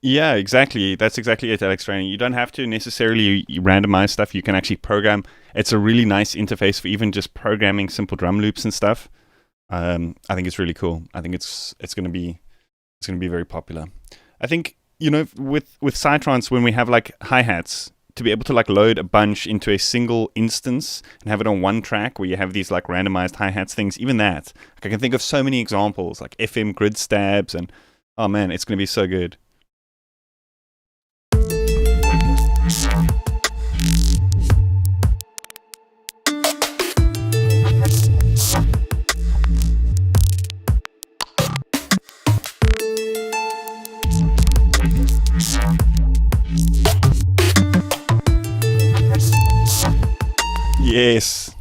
Yeah, exactly. That's exactly it, Alex Training. You don't have to necessarily randomize stuff. You can actually program. It's a really nice interface for even just programming simple drum loops and stuff. I think it's really cool. I think it's gonna be very popular. I think with Psytrance, when we have like hi hats, to be able to like load a bunch into a single instance and have it on one track where you have these like randomized hi hats things, even that, like I can think of so many examples like FM grid stabs and oh man, it's gonna be so good. Yes.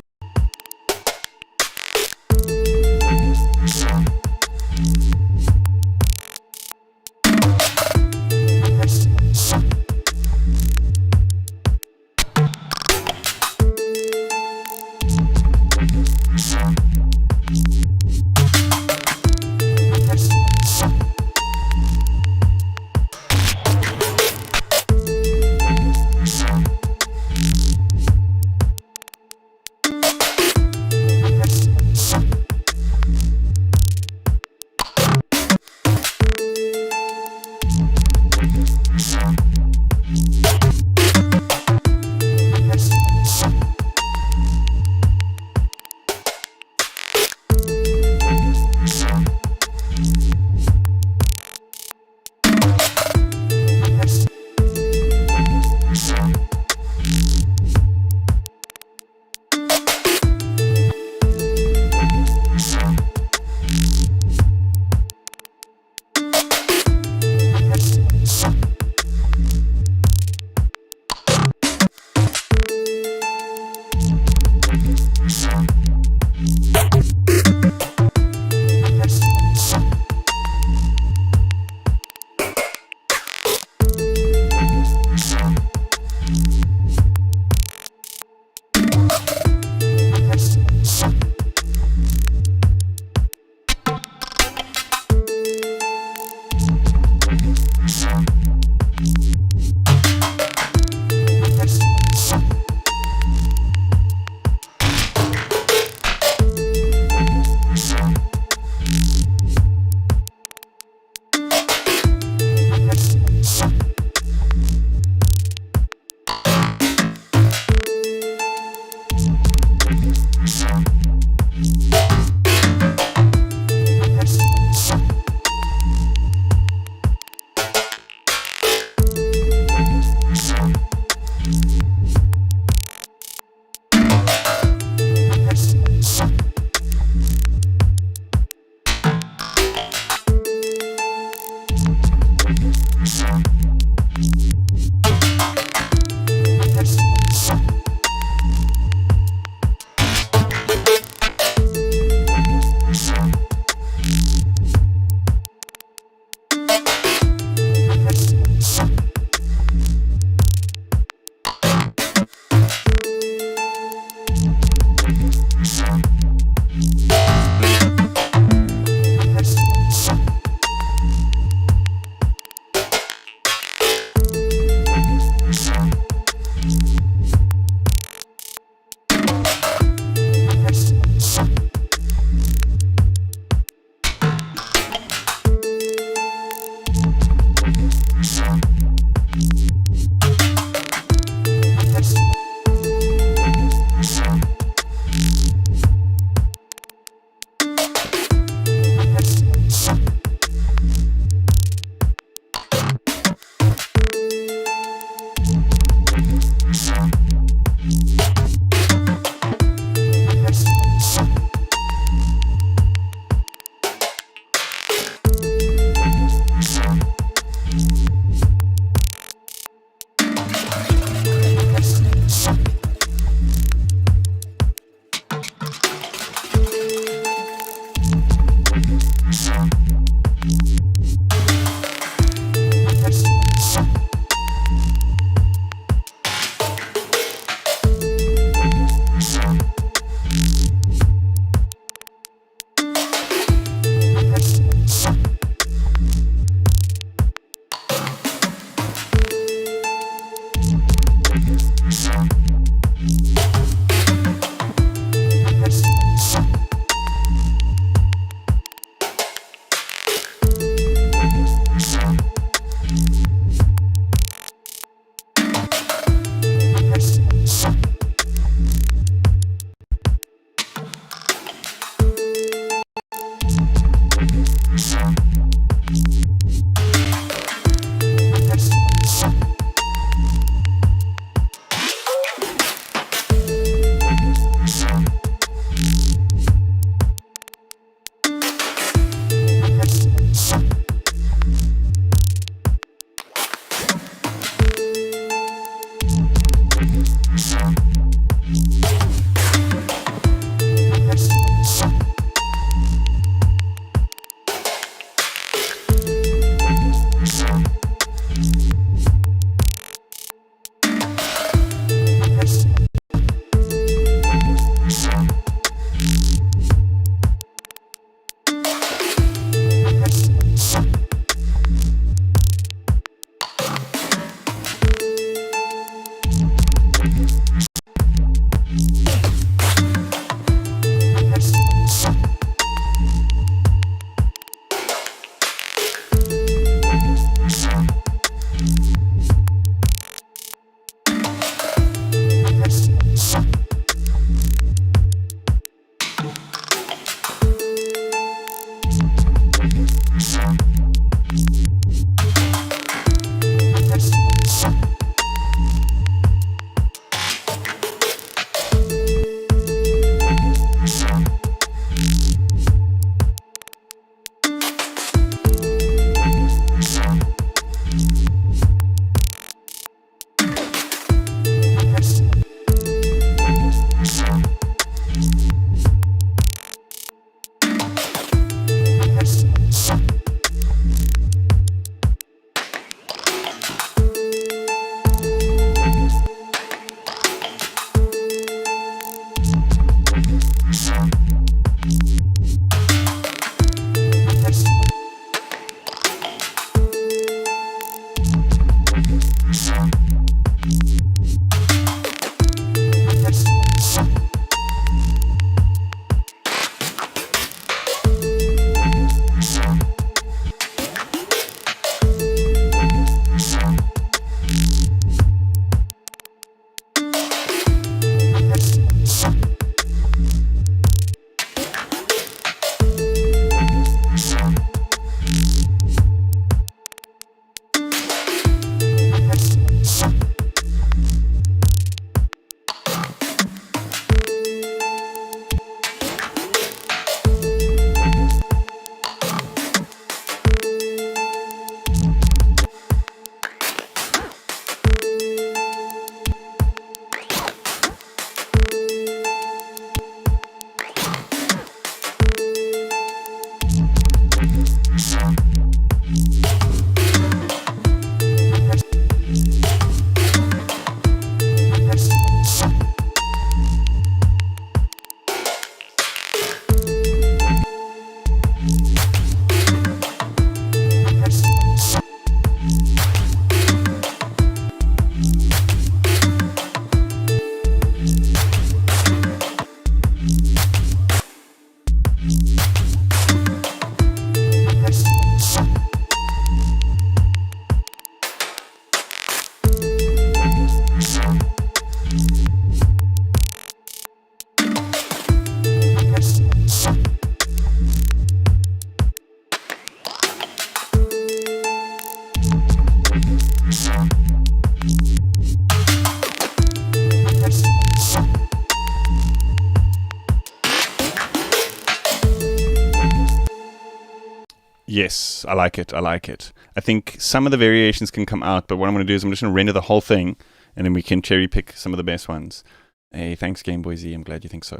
Yes, I like it. I think some of the variations can come out, but what I'm going to do is I'm just going to render the whole thing, and then we can cherry pick some of the best ones. Hey, thanks Game Boy Z. I'm glad you think so.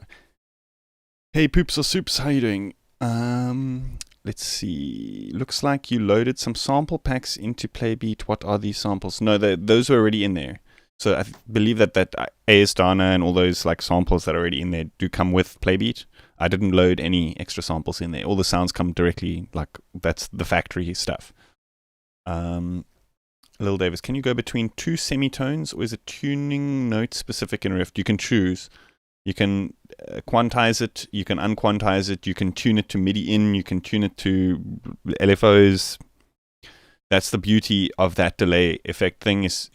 Hey, Poops or Soups, how you doing? Let's see. Looks like you loaded some sample packs into Playbeat. What are these samples? No, those are already in there. So I believe that AS Dana and all those like samples that are already in there do come with Playbeat. I didn't load any extra samples in there. All the sounds come directly, like that's the factory stuff. Lil Davis, can you go between two semitones, or is it tuning note specific in Rift? You can choose. You can quantize it, you can unquantize it, you can tune it to MIDI in, you can tune it to LFOs. That's the beauty of that delay effect thing, is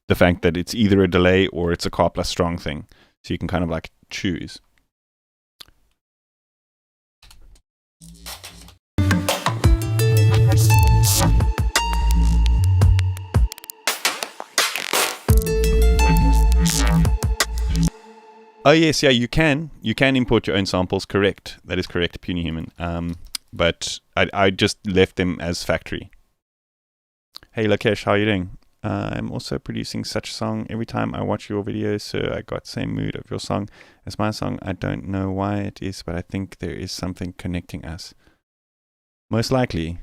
the fact that it's either a delay or it's a car plus strong thing. So you can kind of like choose. Oh yes, yeah, you can import your own samples. Correct, that is correct, Puny Human. But I just left them as factory. Hey Lakesh, how are you doing? I'm also producing such a song. Every time I watch your videos, so I got same mood of your song as my song. I don't know why it is, but I think there is something connecting us. Most likely.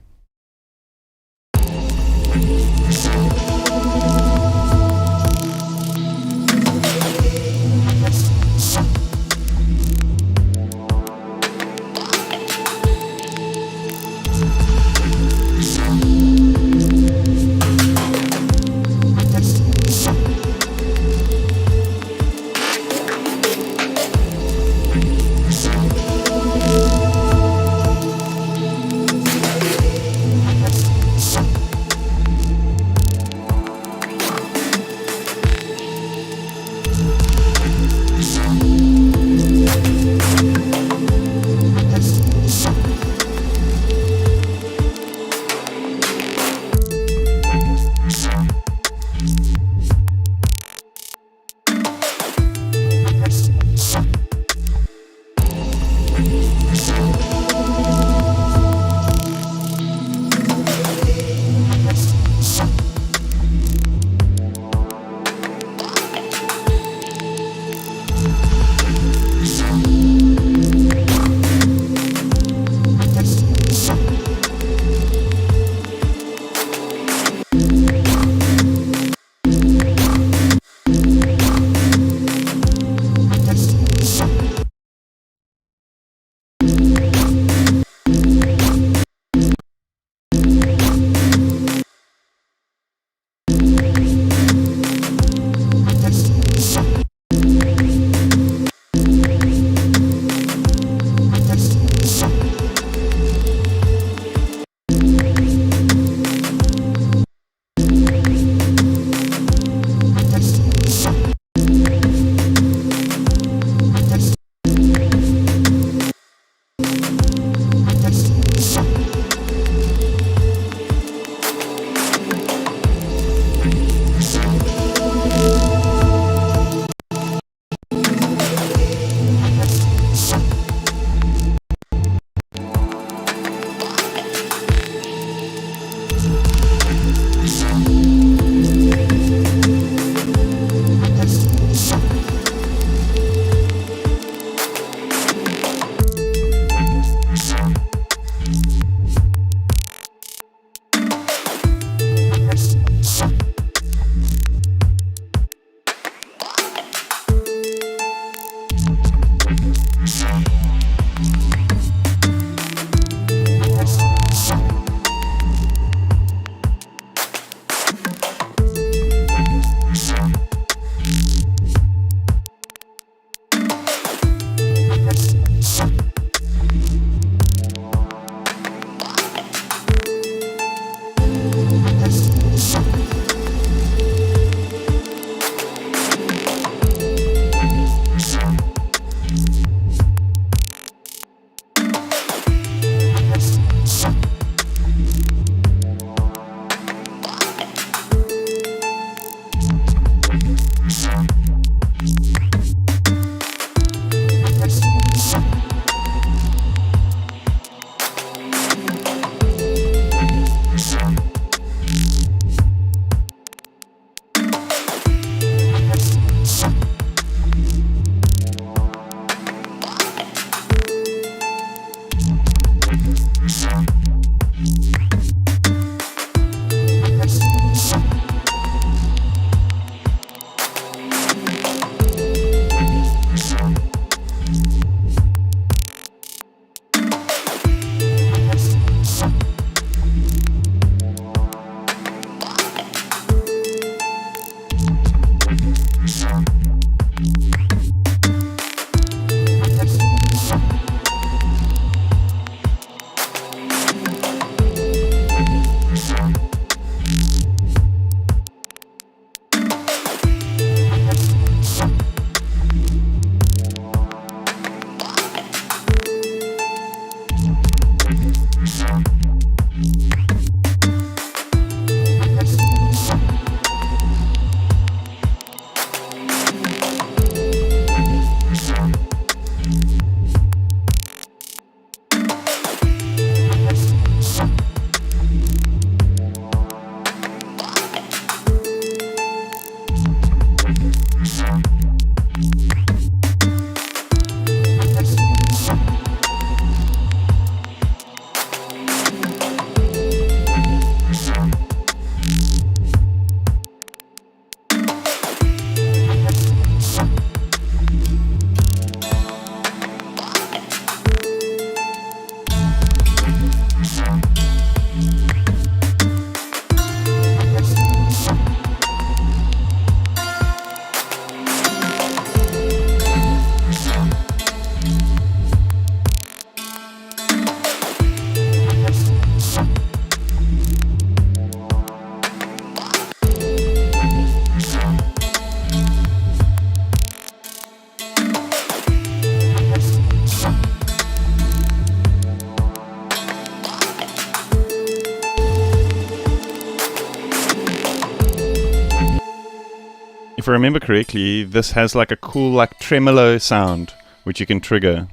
If I remember correctly, this has like a cool like tremolo sound which you can trigger.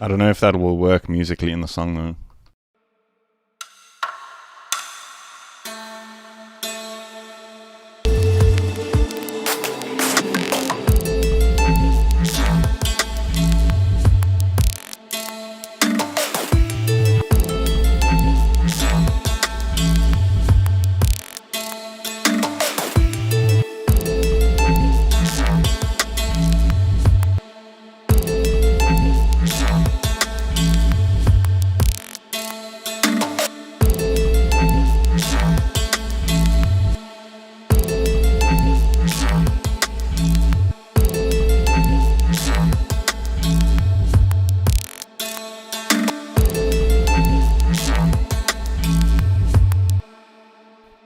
I don't know if that will work musically in the song though.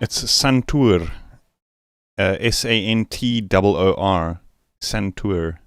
It's Santoor. Santoor. Santoor.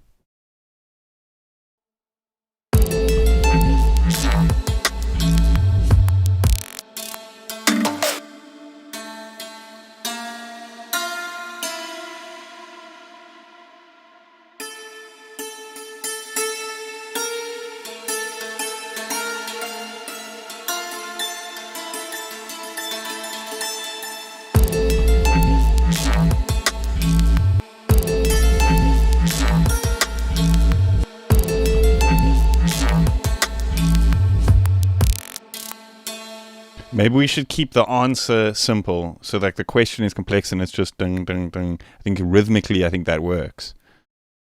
Maybe we should keep the answer simple, so like the question is complex and it's just ding, ding, ding. I think rhythmically, I think that works.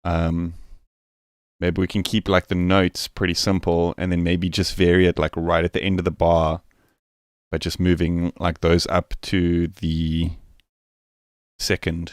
Maybe we can keep like the notes pretty simple, and then maybe just vary it like right at the end of the bar, by just moving like those up to the second.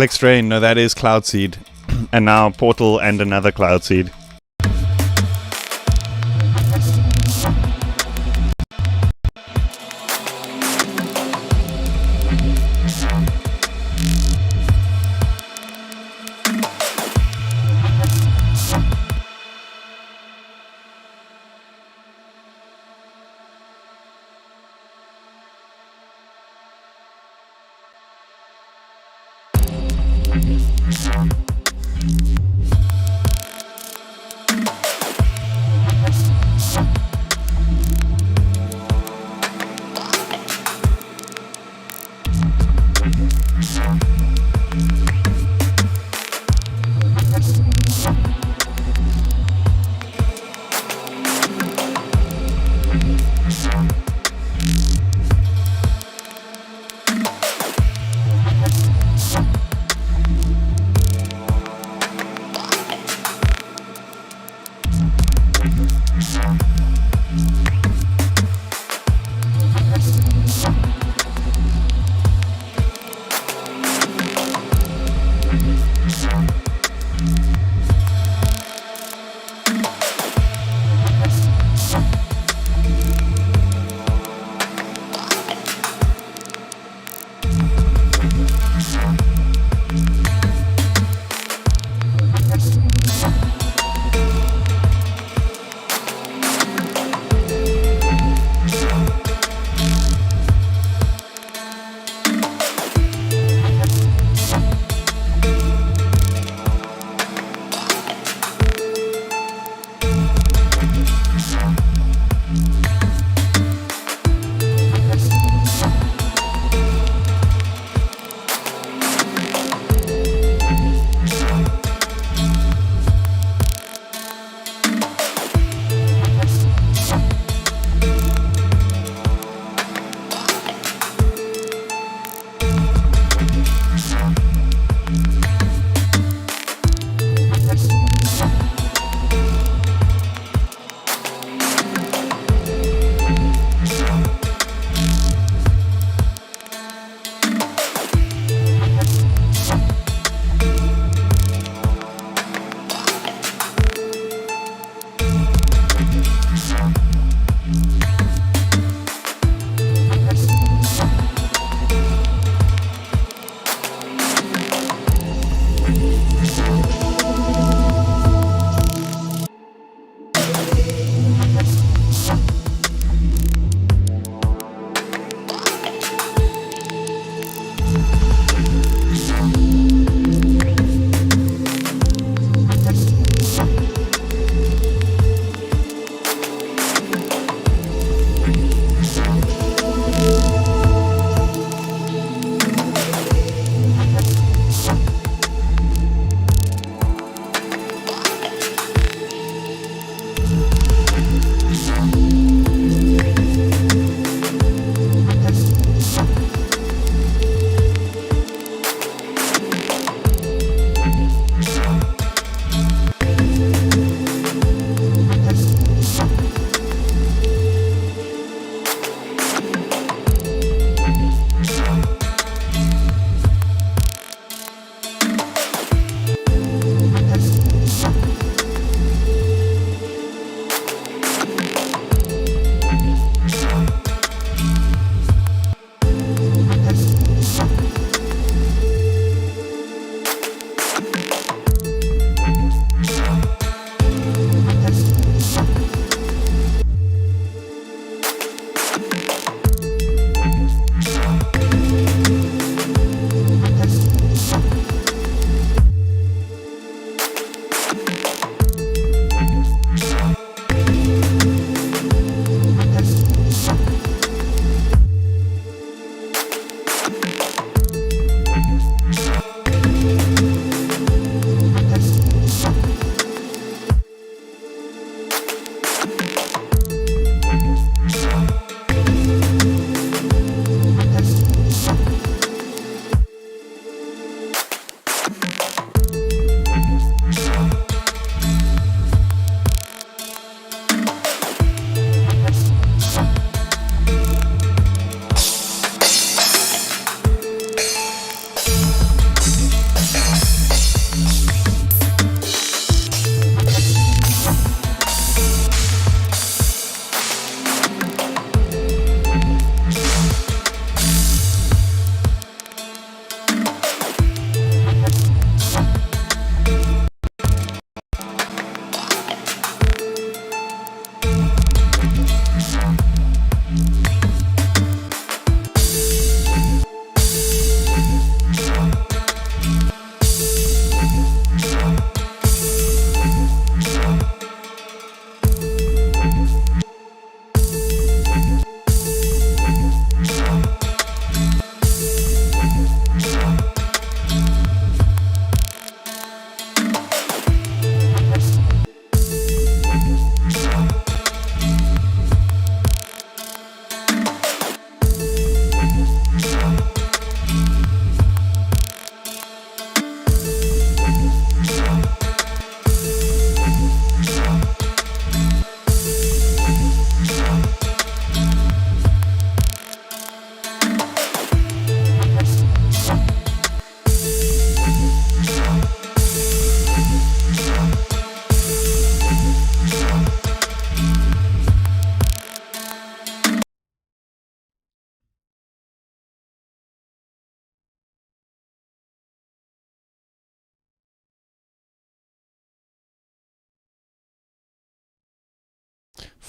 Alex Drain, no, that is Cloudseed. And now Portal and another Cloudseed.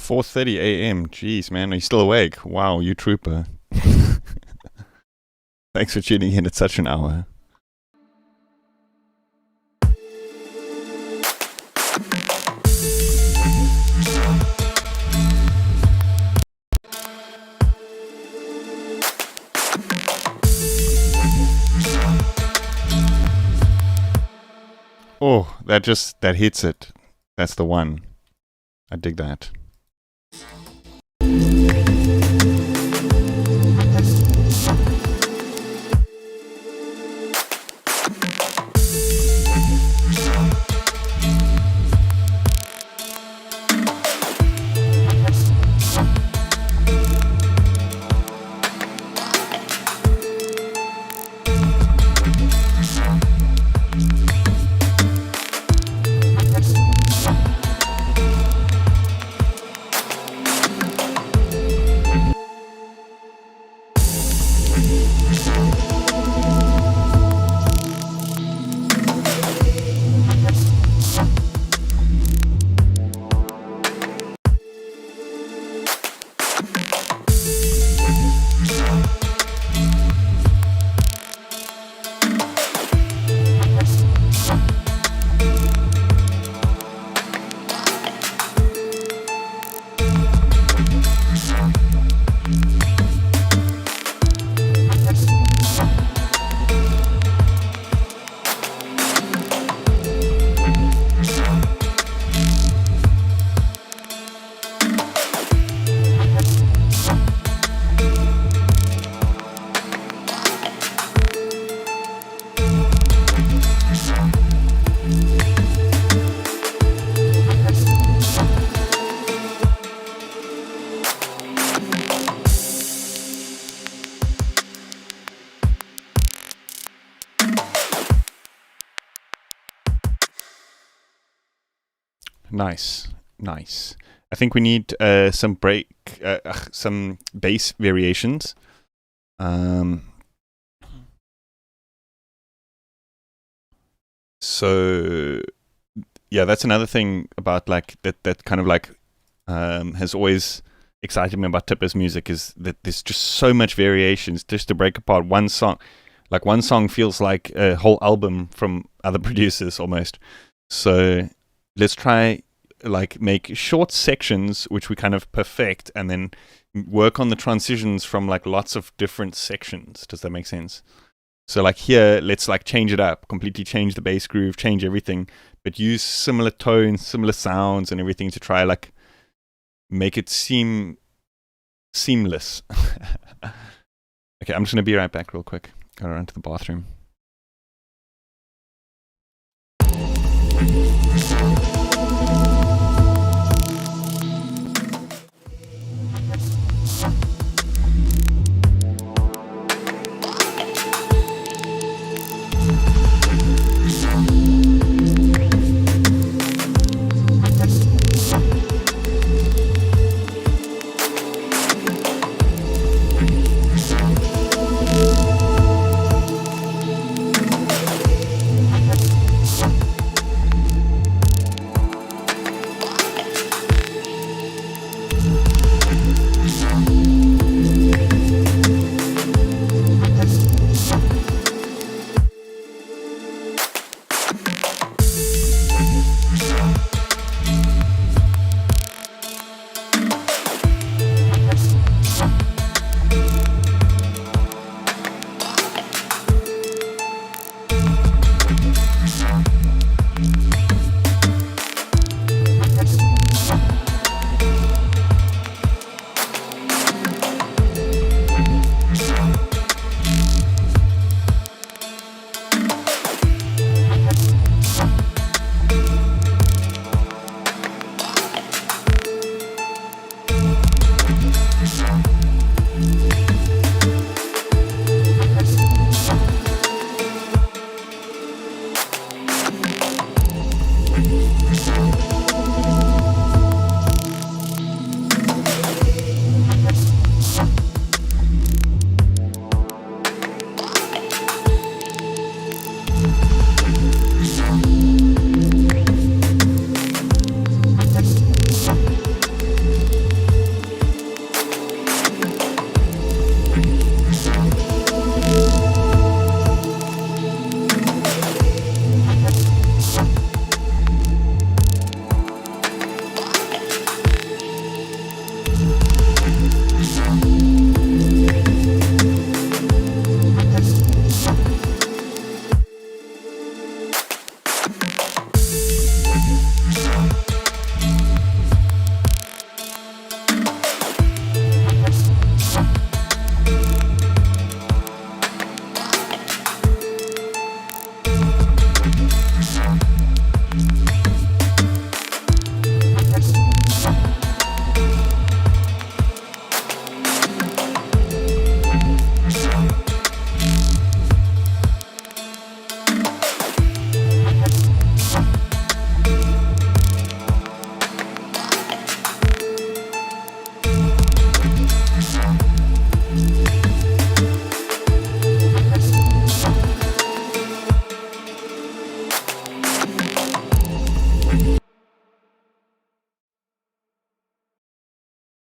4:30 a.m. Jeez, man, are you still awake? Wow, you trooper. Thanks for tuning in at such an hour. Oh, that hits it. That's the one. I dig that. Nice. I think we need some bass variations. So yeah, that's another thing about like that kind of like has always excited me about Tipper's music, is that there's just so much variations. Just to break apart one song, like one song feels like a whole album from other producers almost. So let's try like make short sections which we kind of perfect, and then work on the transitions from like lots of different sections. Does that make sense? So like here, let's like change it up, completely change the bass groove, change everything, but use similar tones, similar sounds and everything to try like make it seem seamless. Okay, I'm just gonna be right back real quick. Gotta run to the bathroom.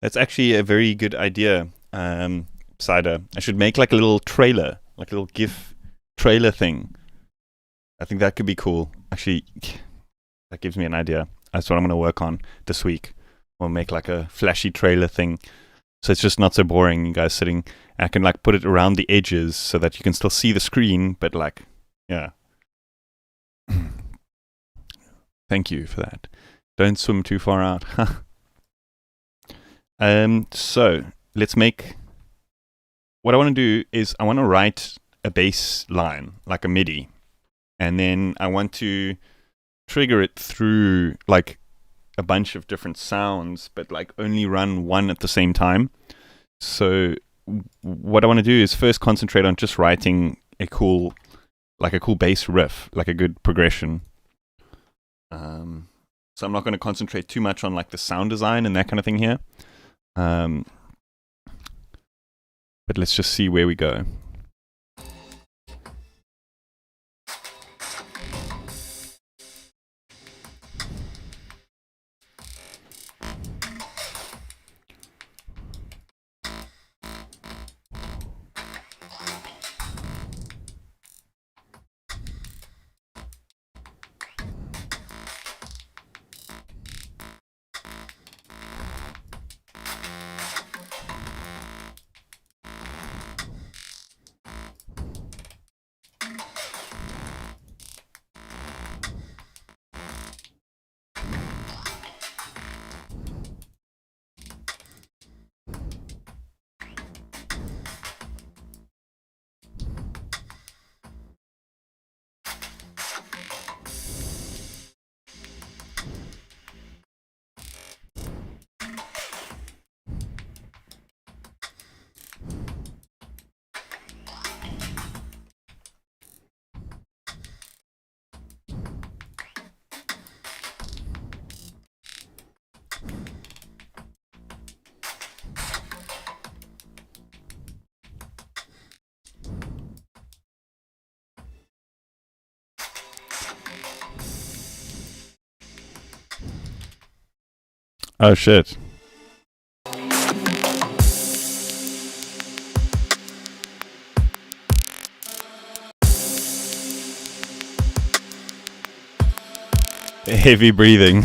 That's actually a very good idea, Cider. I should make like a little trailer, like a little GIF trailer thing. I think that could be cool. Actually, that gives me an idea. That's what I'm going to work on this week. We'll make like a flashy trailer thing. So it's just not so boring, you guys sitting. I can like put it around the edges so that you can still see the screen, but like, yeah. Thank you for that. Don't swim too far out. So let's make, what I want to do is I want to write a bass line, like a MIDI. And then I want to trigger it through like a bunch of different sounds, but like only run one at the same time. So what I want to do is first concentrate on just writing a cool bass riff, like a good progression. So I'm not going to concentrate too much on like the sound design and that kind of thing here. But let's just see where we go. Oh shit. Heavy breathing.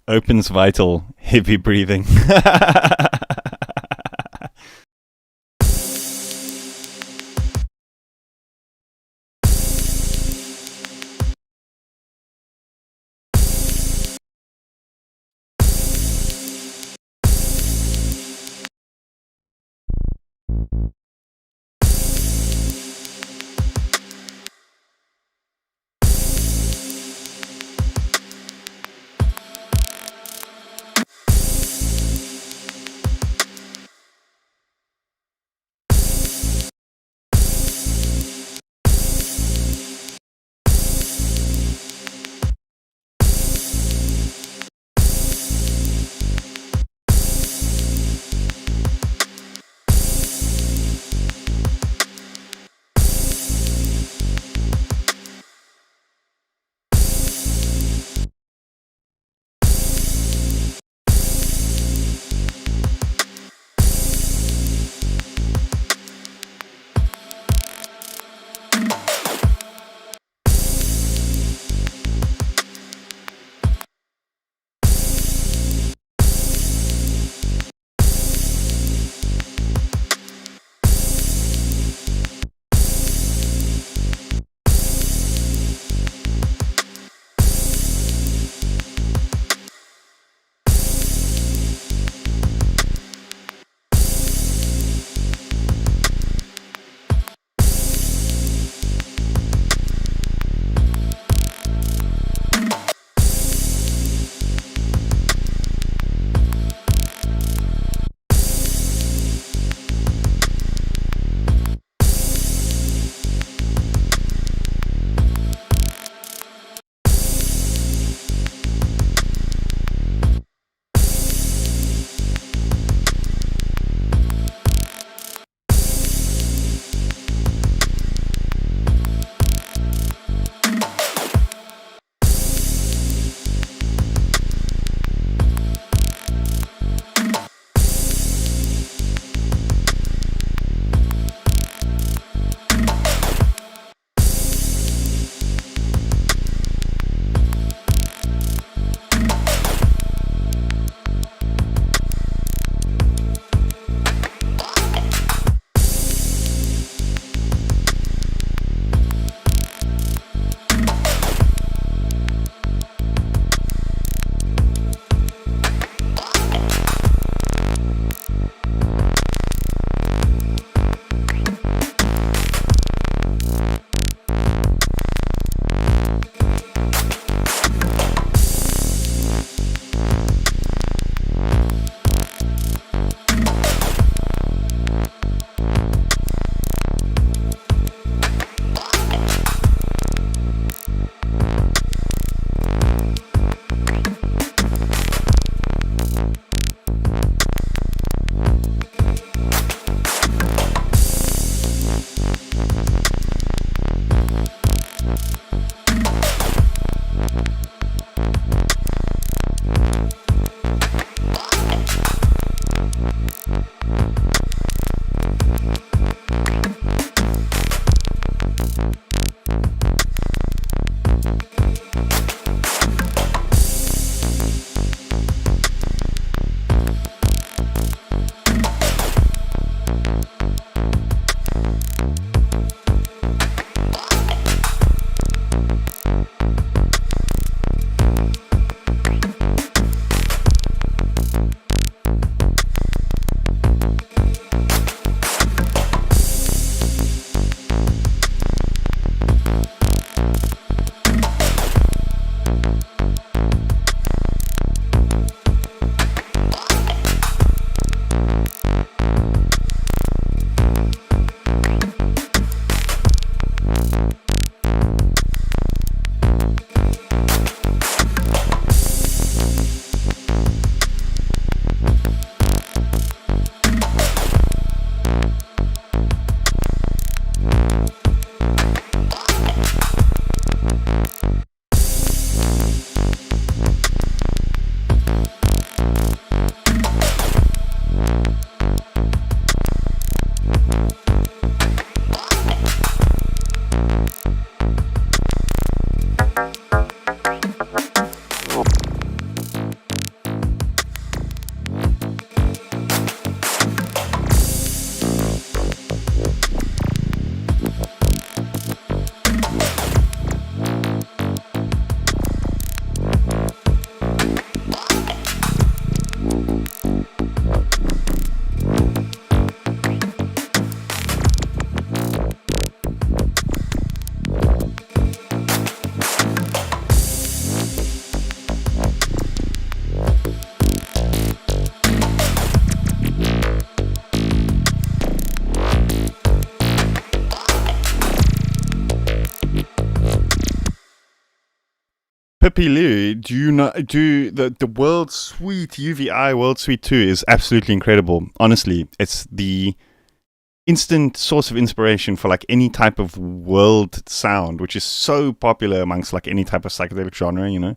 Opens vital, heavy breathing. Pippi Lou, do you not do the World Suite UVI World Suite 2 is absolutely incredible. Honestly, it's the instant source of inspiration for like any type of world sound, which is so popular amongst like any type of psychedelic genre, you know.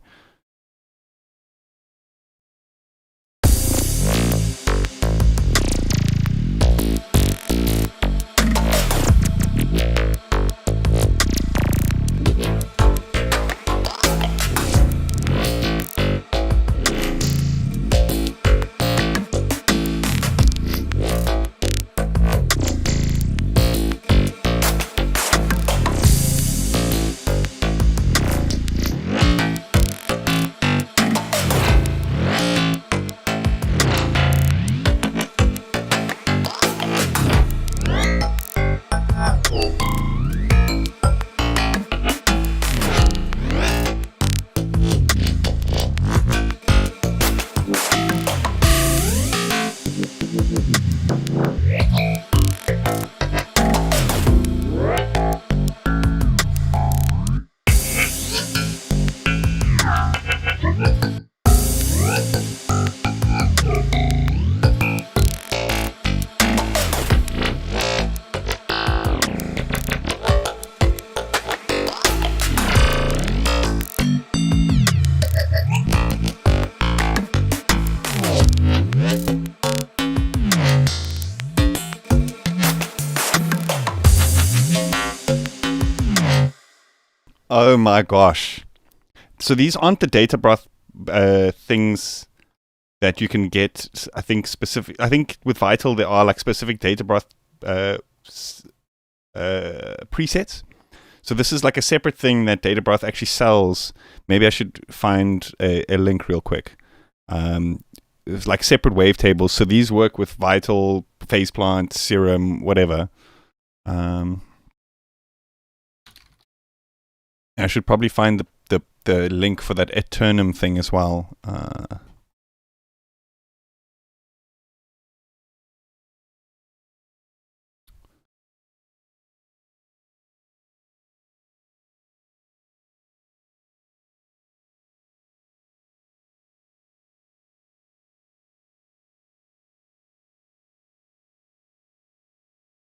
Oh my gosh. So these aren't the data broth things that you can get. I think specific. I think with Vital there are like specific data broth uh, presets. So this is like a separate thing that data broth actually sells. Maybe I should find a link real quick. It's like separate wavetables. So these work with Vital, Phase Plant, Serum, whatever. I should probably find the link for that Eternum thing as well.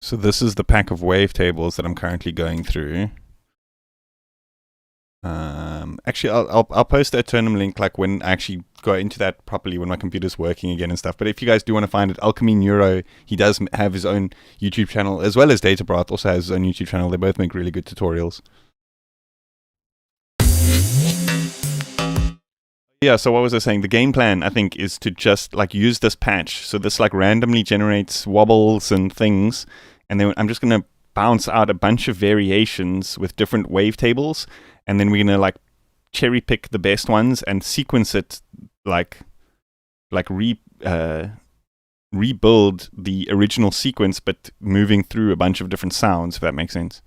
So this is the pack of wavetables that I'm currently going through. Actually, I'll post the Eternum link like when I actually go into that properly when my computer's working again and stuff. But if you guys do want to find it, Alchemy Neuro, he does have his own YouTube channel as well as Databroth also has his own YouTube channel. They both make really good tutorials. Yeah, so what was I saying? The game plan, I think, is to just like use this patch. So this like randomly generates wobbles and things, and then I'm just gonna bounce out a bunch of variations with different wavetables, and then we're gonna like cherry pick the best ones and sequence it like rebuild the original sequence, but moving through a bunch of different sounds. If that makes sense.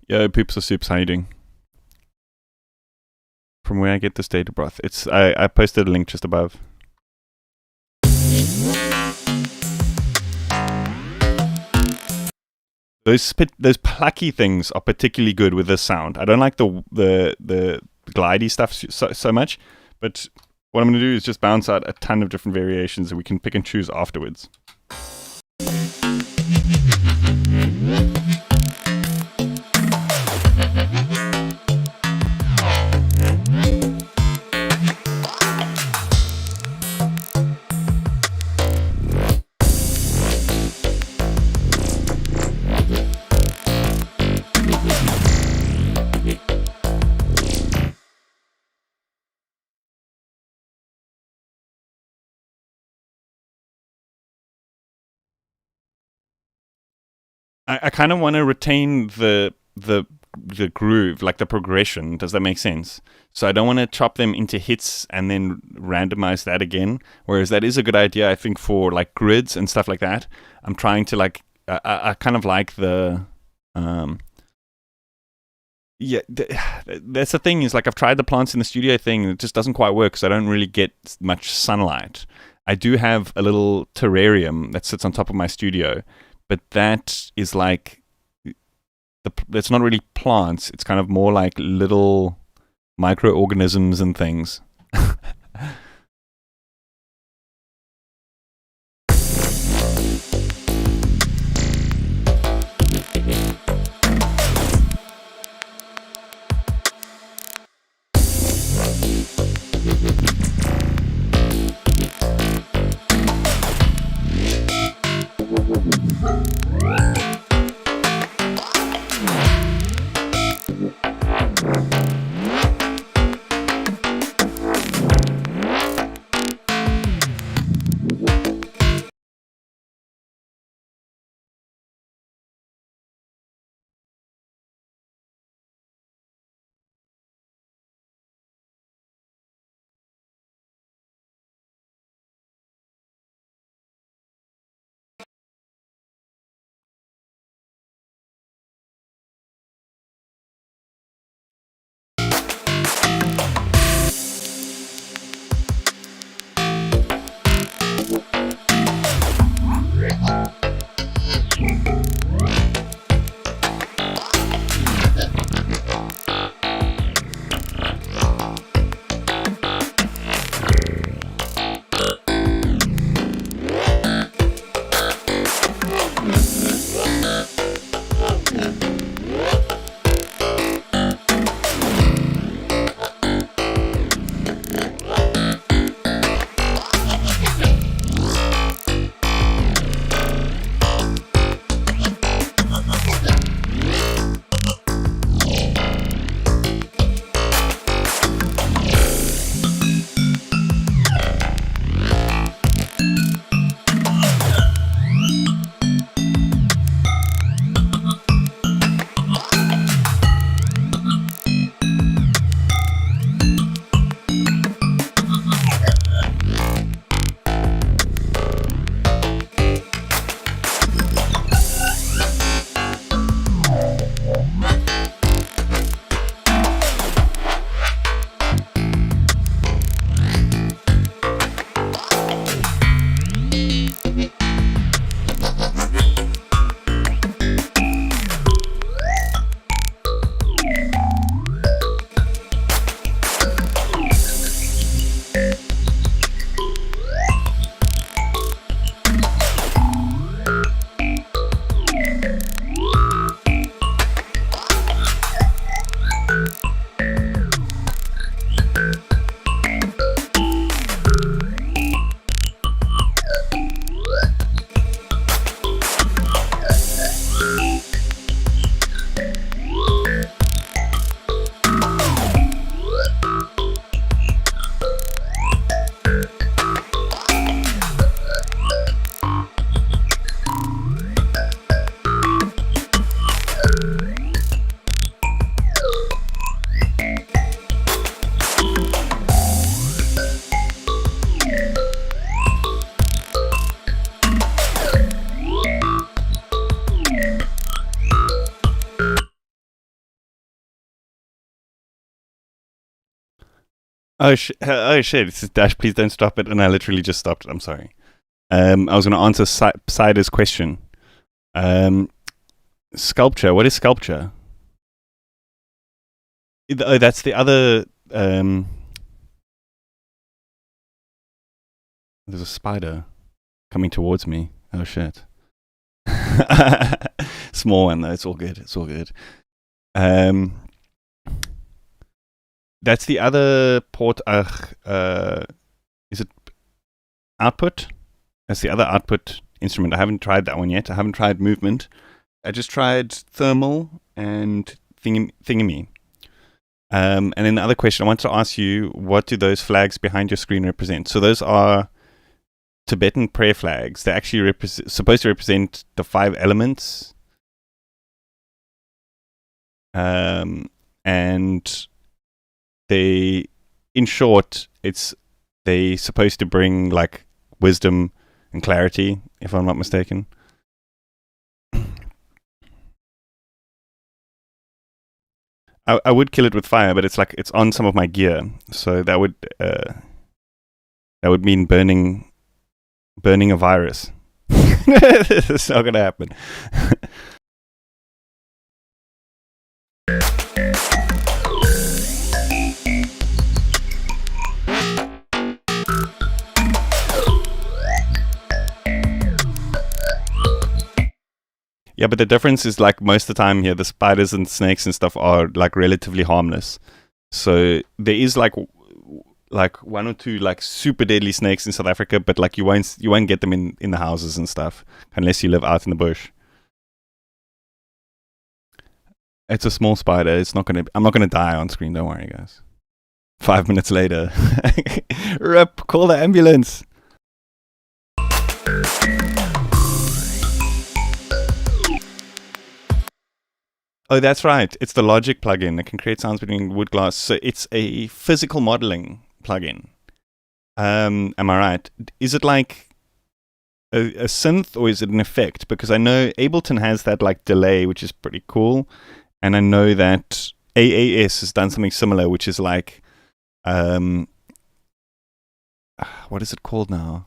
Yo, poops or soups, how you doing? From where I get this data broth, it's I posted a link just above. Those plucky things are particularly good with this sound. I don't like the glidey stuff so much, but what I'm going to do is just bounce out a ton of different variations that we can pick and choose afterwards. I kind of want to retain the the groove, like the progression. Does that make sense? So I don't want to chop them into hits and then randomize that again. Whereas that is a good idea, I think, for like grids and stuff like that. I'm trying to like, I kind of like the, yeah, that's the thing is like I've tried the plants in the studio thing and it just doesn't quite work because I don't really get much sunlight. I do have a little terrarium that sits on top of my studio, but that is like, it's not really plants. It's kind of more like little microorganisms and things. Oh shit! This is Dash. Please don't stop it. And I literally just stopped it. I'm sorry. I was going to answer Cider's question. Sculpture. What is sculpture? Oh, that's the other. There's a spider coming towards me. Oh shit! Small one though. It's all good. It's all good. That's the other port. Is it output? That's the other output instrument. I haven't tried that one yet. I haven't tried movement. I just tried thermal and thingamy. And then the other question I want to ask you: what do those flags behind your screen represent? So those are Tibetan prayer flags. They're actually supposed to represent the 5 elements. and they, in short, they supposed to bring like wisdom and clarity, if I'm not mistaken. I would kill it with fire, but it's like it's on some of my gear, so that would mean burning a virus. It's not gonna happen. Yeah, but the difference is like most of the time here, the spiders and snakes and stuff are like relatively harmless. So there is like one or two like super deadly snakes in South Africa, but like you won't get them in the houses and stuff unless you live out in the bush. It's a small spider. I'm not gonna die on screen. Don't worry, guys. 5 minutes later, rip. Call the ambulance. Oh, that's right. It's the Logic plugin. It can create sounds between wood glass. So it's a physical modeling plugin. Am I right? Is it like a synth or is it an effect? Because I know Ableton has that like delay, which is pretty cool, and I know that AAS has done something similar, which is like, what is it called now?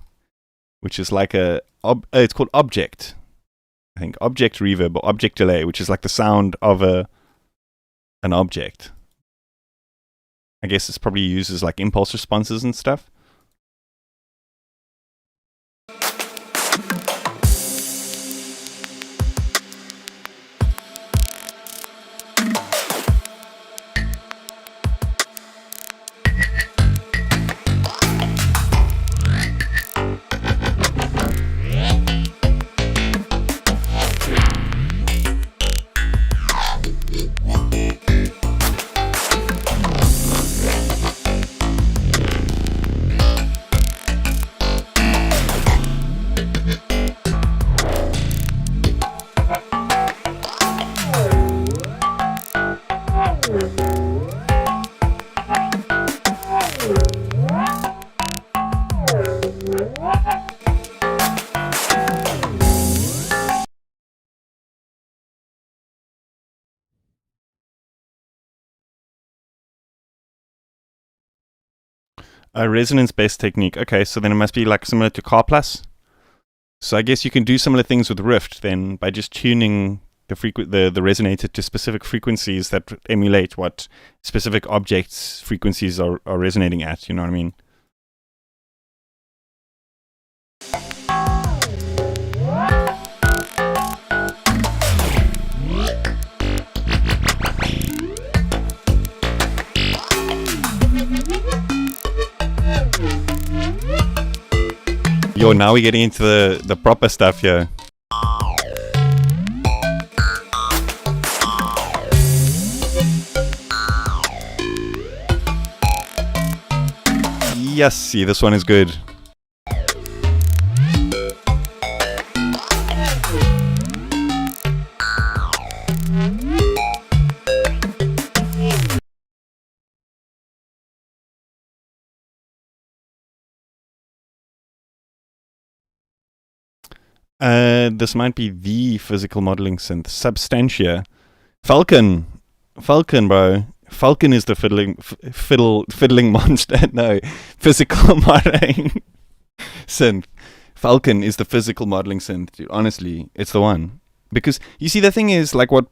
Which is like it's called Object. I think object reverb or object delay, which is like the sound of an object. I guess it's probably uses like impulse responses and stuff. A resonance-based technique. Okay, so then it must be like similar to Car Plus. So I guess you can do similar things with Rift then by just tuning the resonator to specific frequencies that emulate what specific objects' frequencies are resonating at. You know what I mean? Yo, now we're getting into the proper stuff here. Yes, see, this one is good. This might be the physical modeling synth. Substantia. Falcon, bro. Falcon is the fiddling monster. No, physical modeling synth. Falcon is the physical modeling synth, dude. Honestly, it's the one. Because you see, the thing is, like, what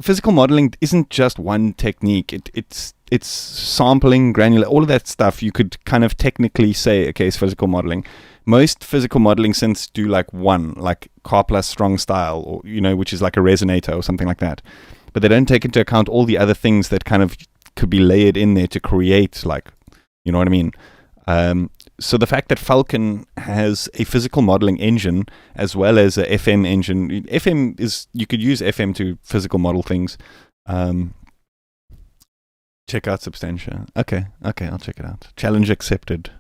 physical modeling isn't just one technique. It's sampling, granular, all of that stuff. You could kind of technically say, okay, it's physical modeling. Most physical modeling synths do like one, like Car Plus strong style, or which is like a resonator or something like that. But they don't take into account all the other things that kind of could be layered in there to create, like, you know what I mean? So the fact that Falcon has a physical modeling engine as well as a FM engine, FM is, you could use FM to physical model things. Check out Substantia. Okay, I'll check it out. Challenge accepted.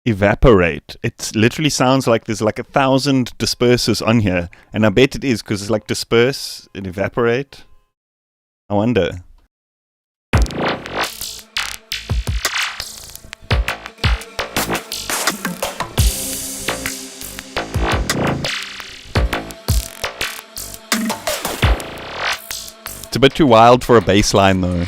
Evaporate. It literally sounds like there's like 1,000 dispersers on here, and I bet it is because it's like disperse and evaporate. I wonder. It's a bit too wild for a bass line though.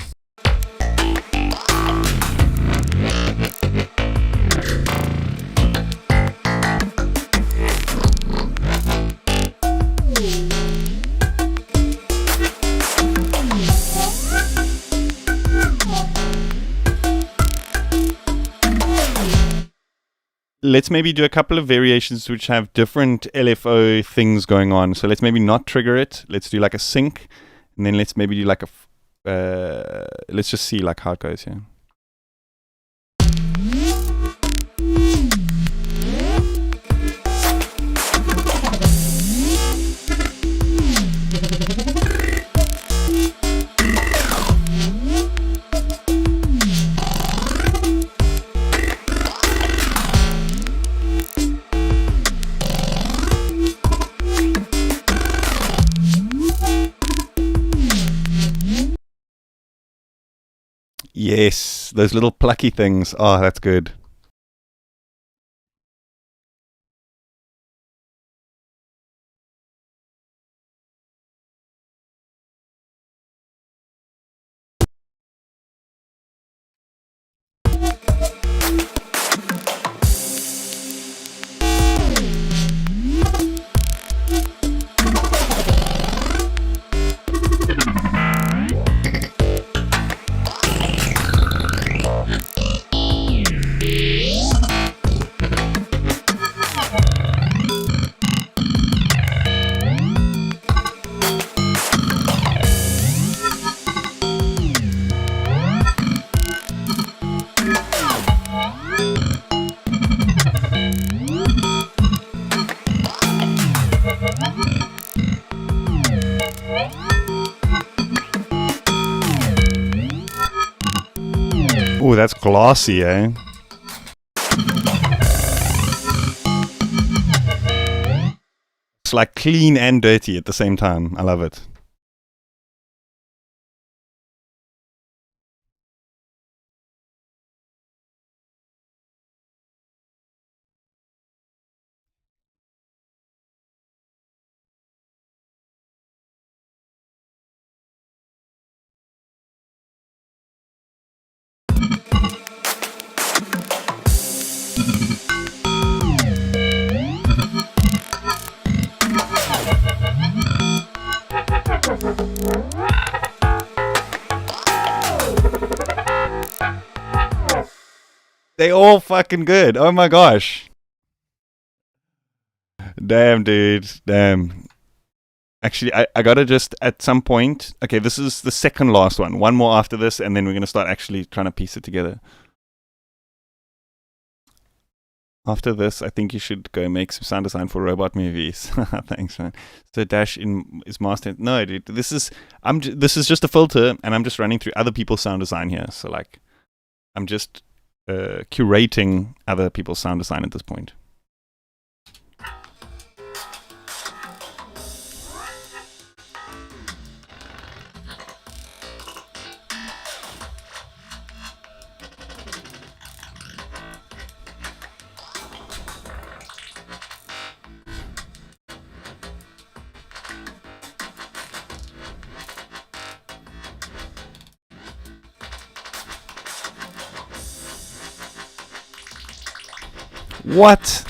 Let's maybe do a couple of variations which have different LFO things going on. So let's maybe not trigger it. Let's do like a sync, and then let's maybe do like a. Let's just see like how it goes here. Yes, those little plucky things. Oh, that's good. Oh, that's glossy, eh? It's like clean and dirty at the same time. I love it. They all fucking good. Oh my gosh. Damn, dude. Damn. Actually, I gotta just at some point. Okay, this is the second last one. One more after this, and then we're gonna start actually trying to piece it together. After this, I think you should go make some sound design for robot movies. Thanks, man. So Dash is master. No, dude. This is this is just a filter, and I'm just running through other people's sound design here. So like, I'm just curating other people's sound design at this point. What?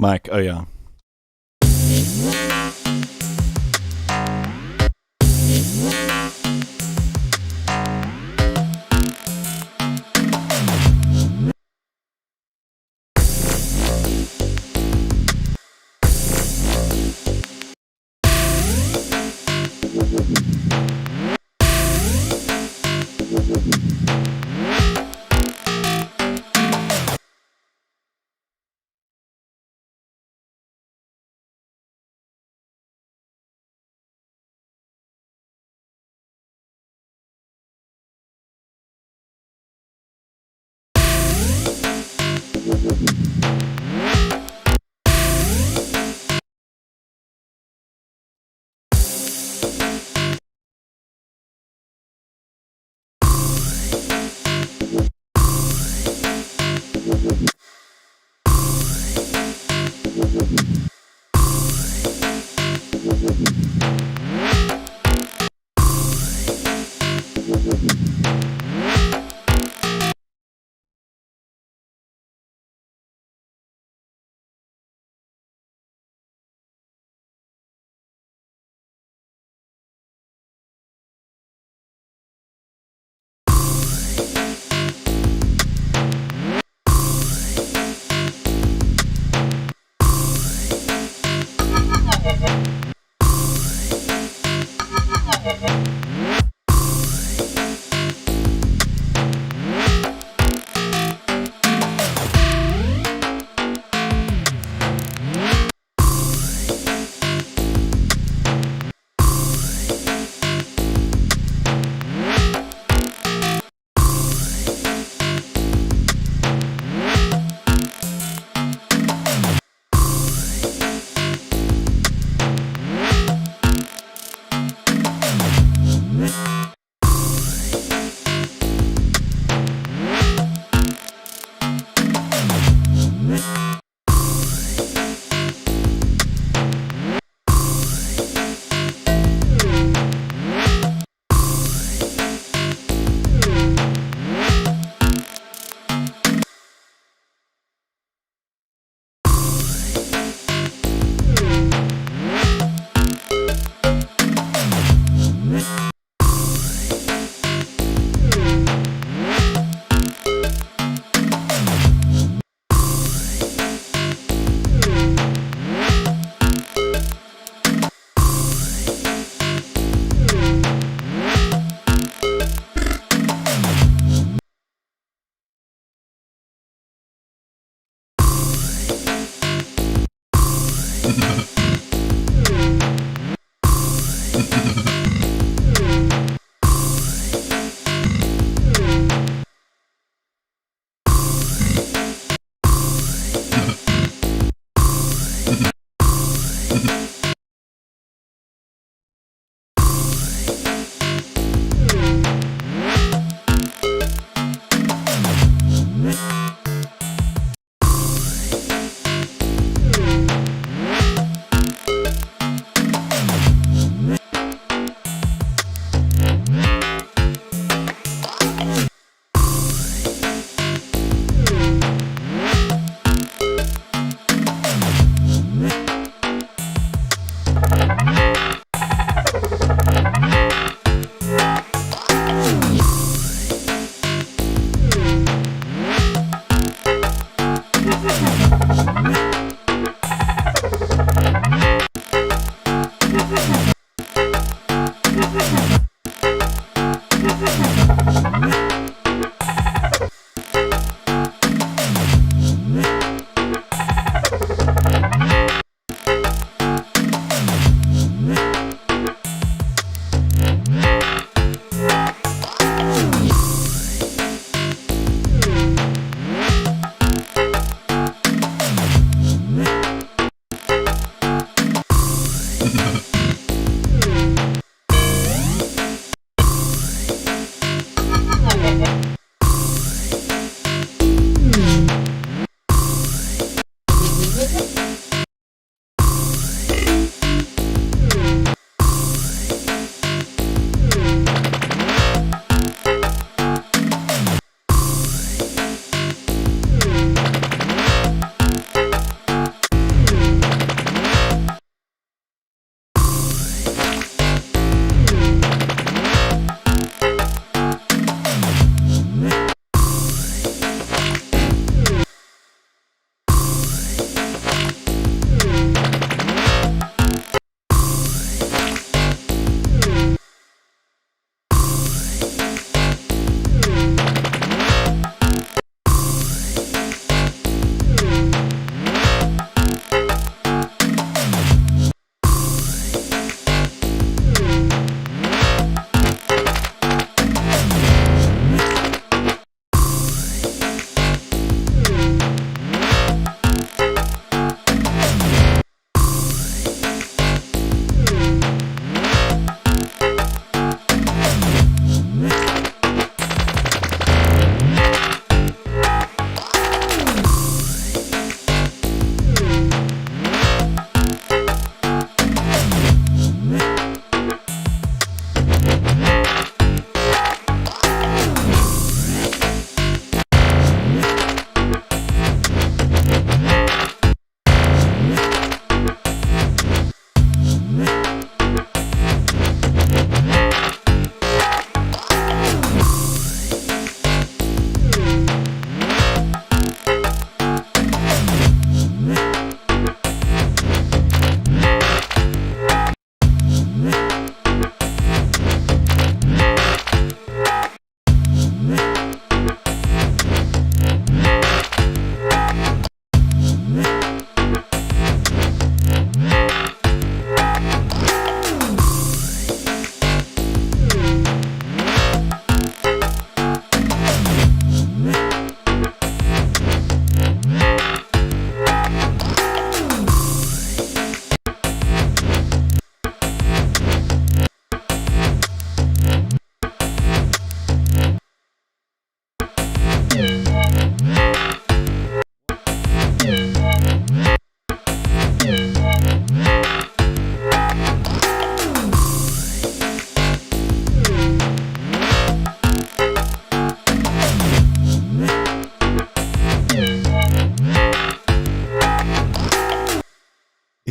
Mike, oh yeah.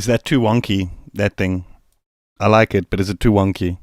Is that too wonky, that thing? I like it, but is it too wonky?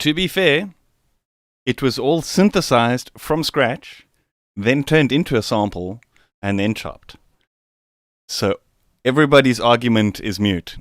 To be fair, it was all synthesized from scratch, then turned into a sample, and then chopped. So everybody's argument is mute.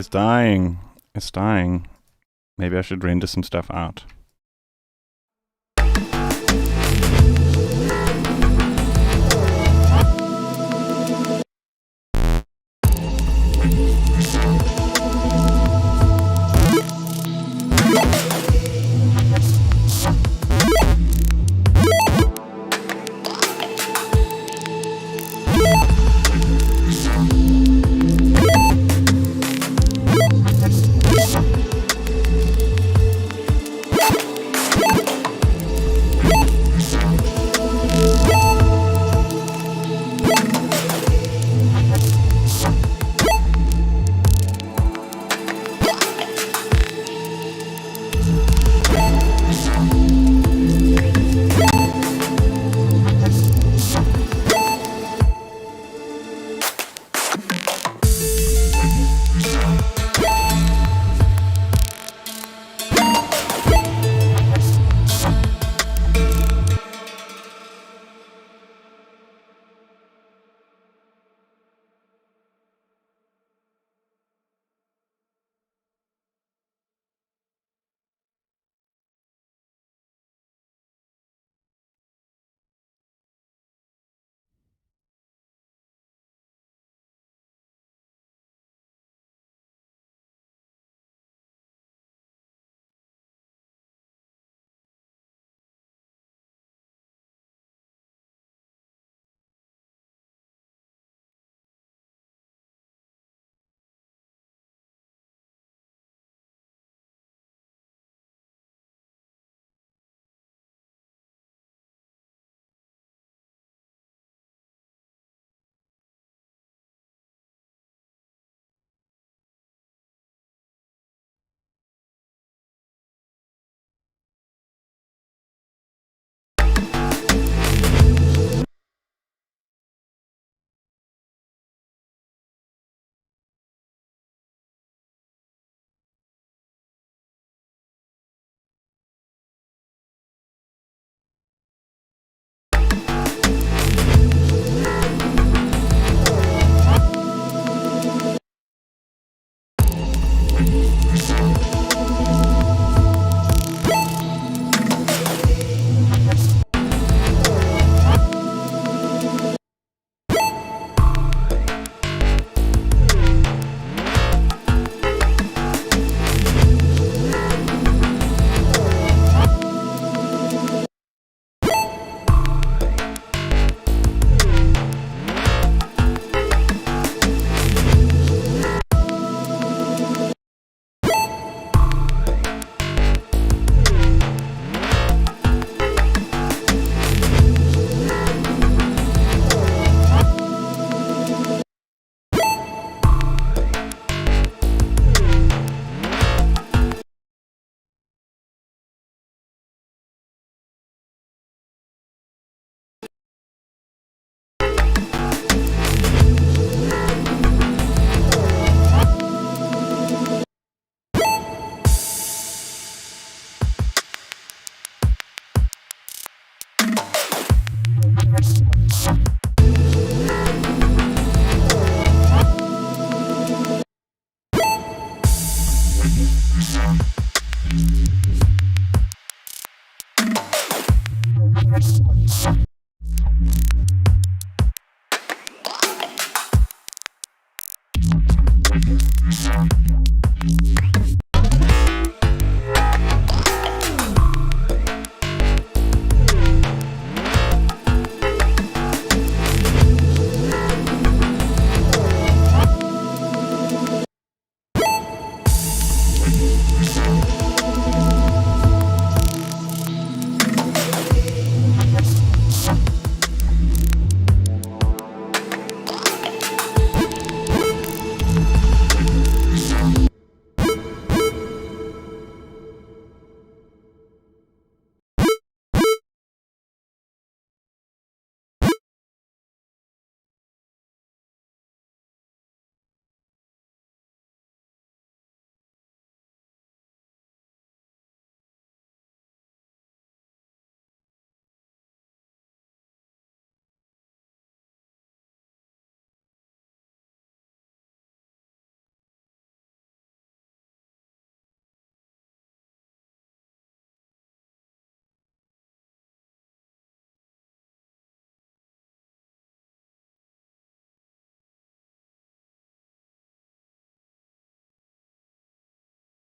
It's dying. It's dying. Maybe I should render some stuff out.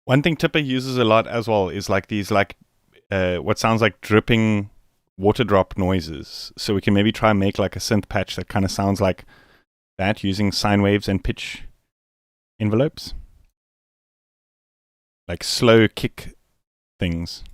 One thing Tipper uses a lot as well is like these what sounds like dripping water drop noises. So we can maybe try and make like a synth patch that kind of sounds like that using sine waves and pitch envelopes. Like slow kick things.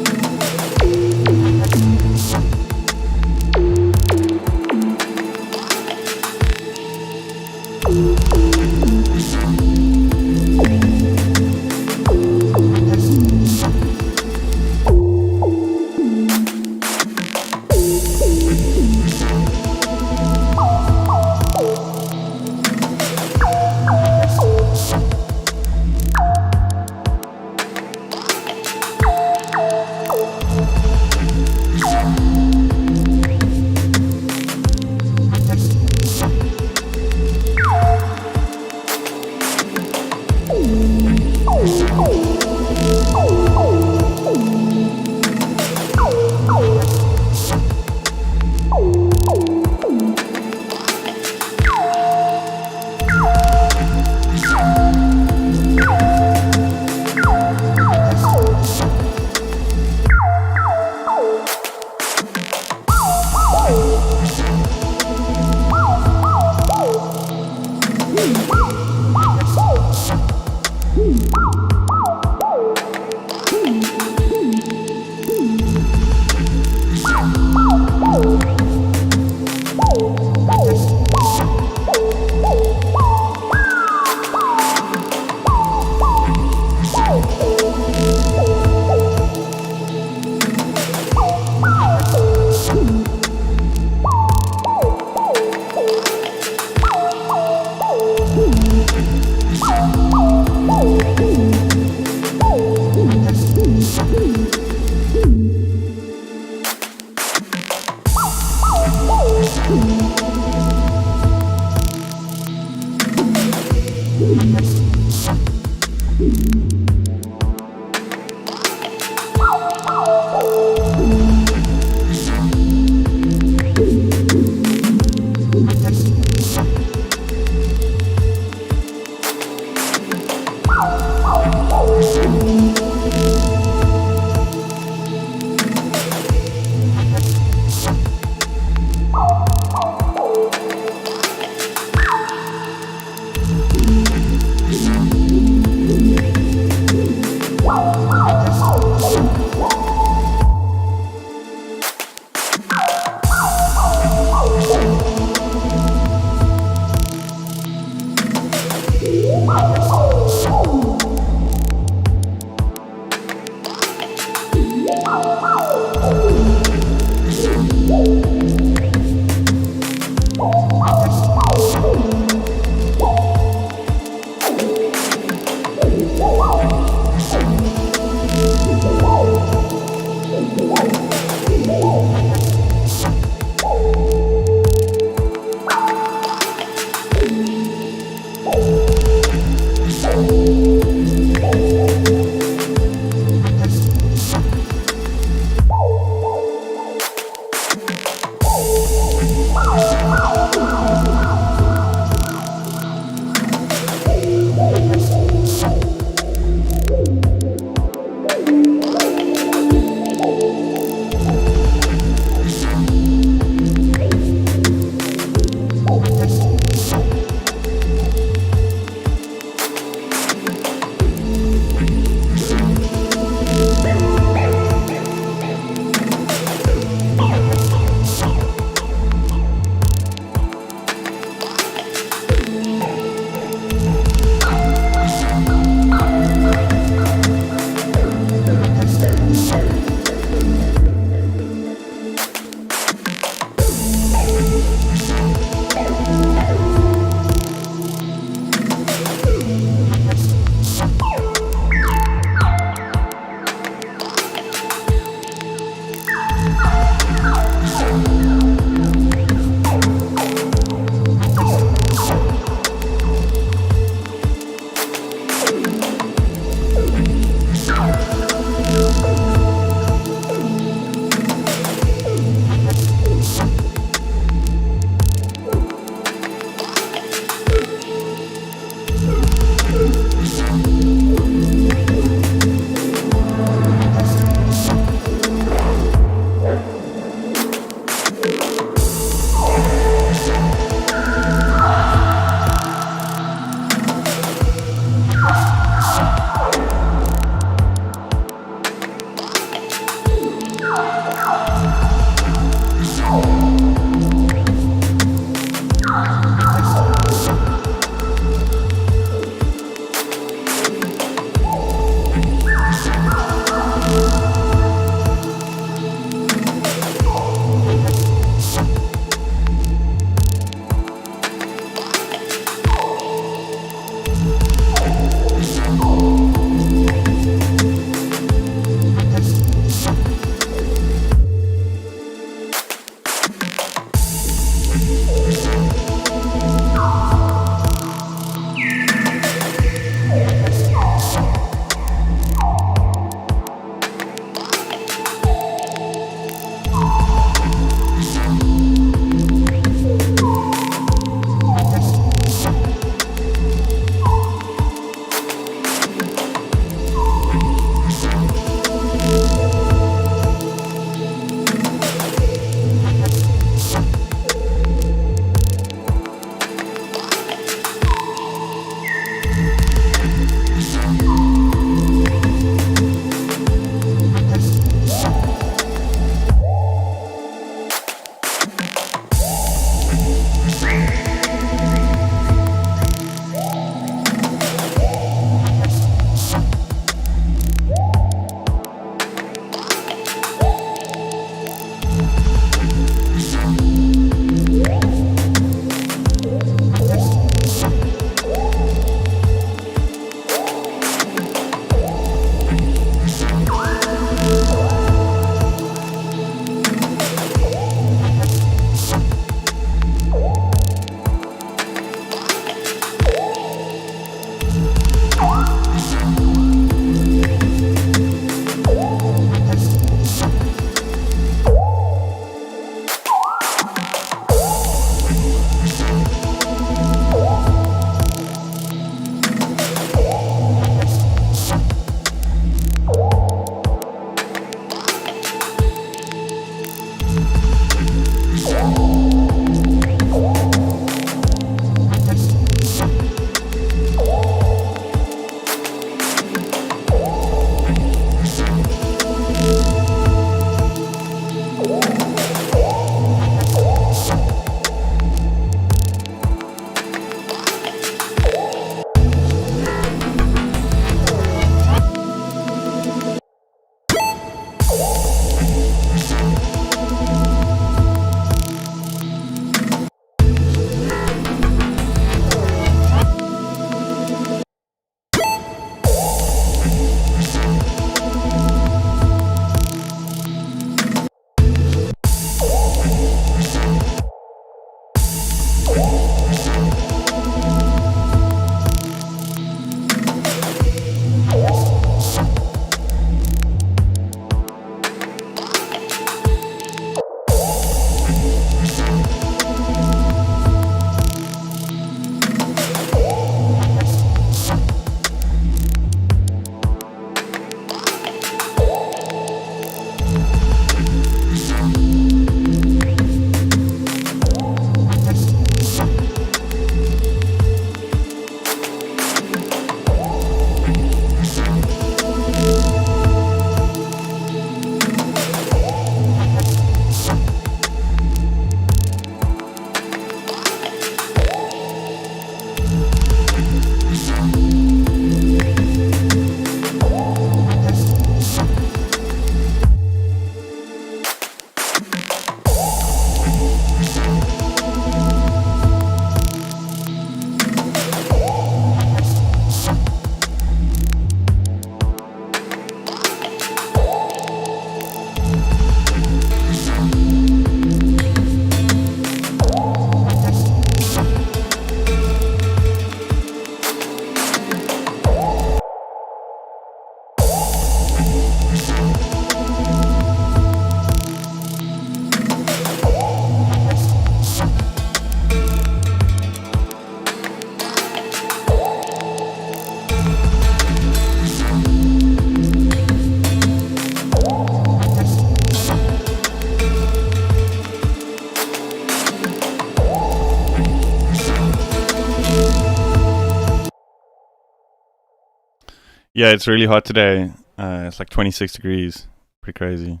Yeah, it's really hot today. It's like 26 degrees. Pretty crazy.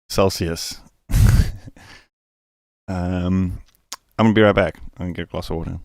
Celsius. I'm gonna be right back. I'm gonna get a glass of water.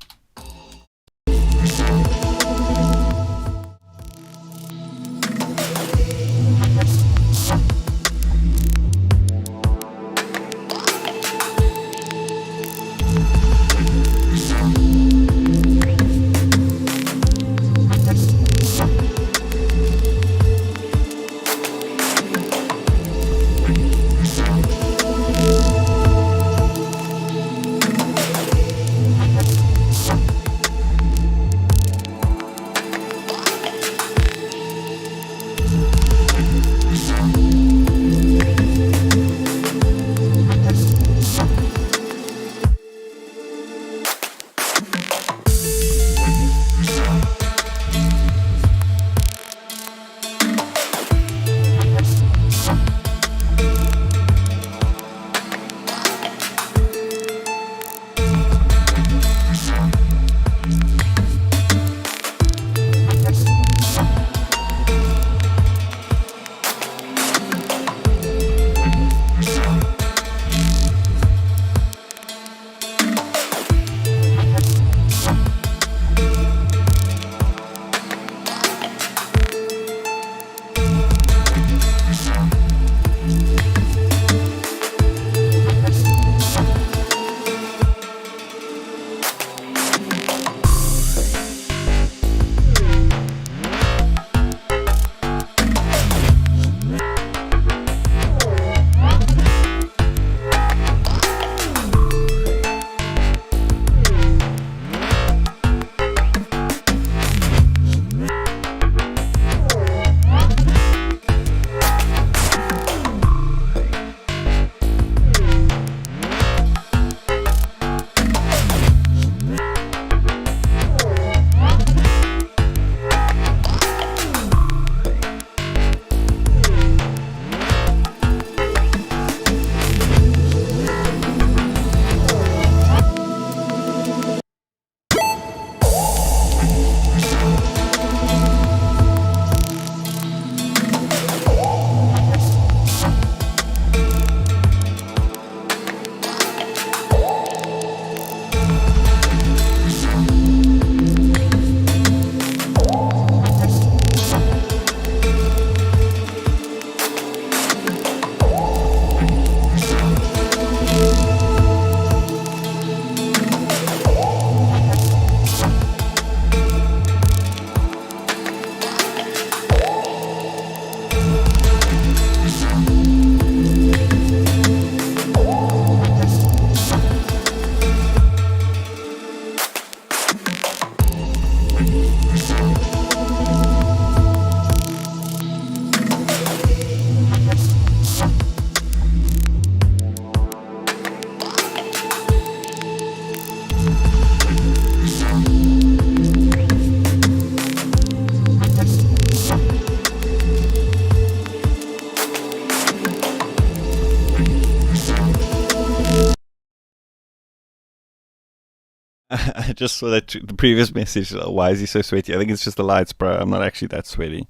I just saw that the previous message. Why is he so sweaty? I think it's just the lights, bro. I'm not actually that sweaty.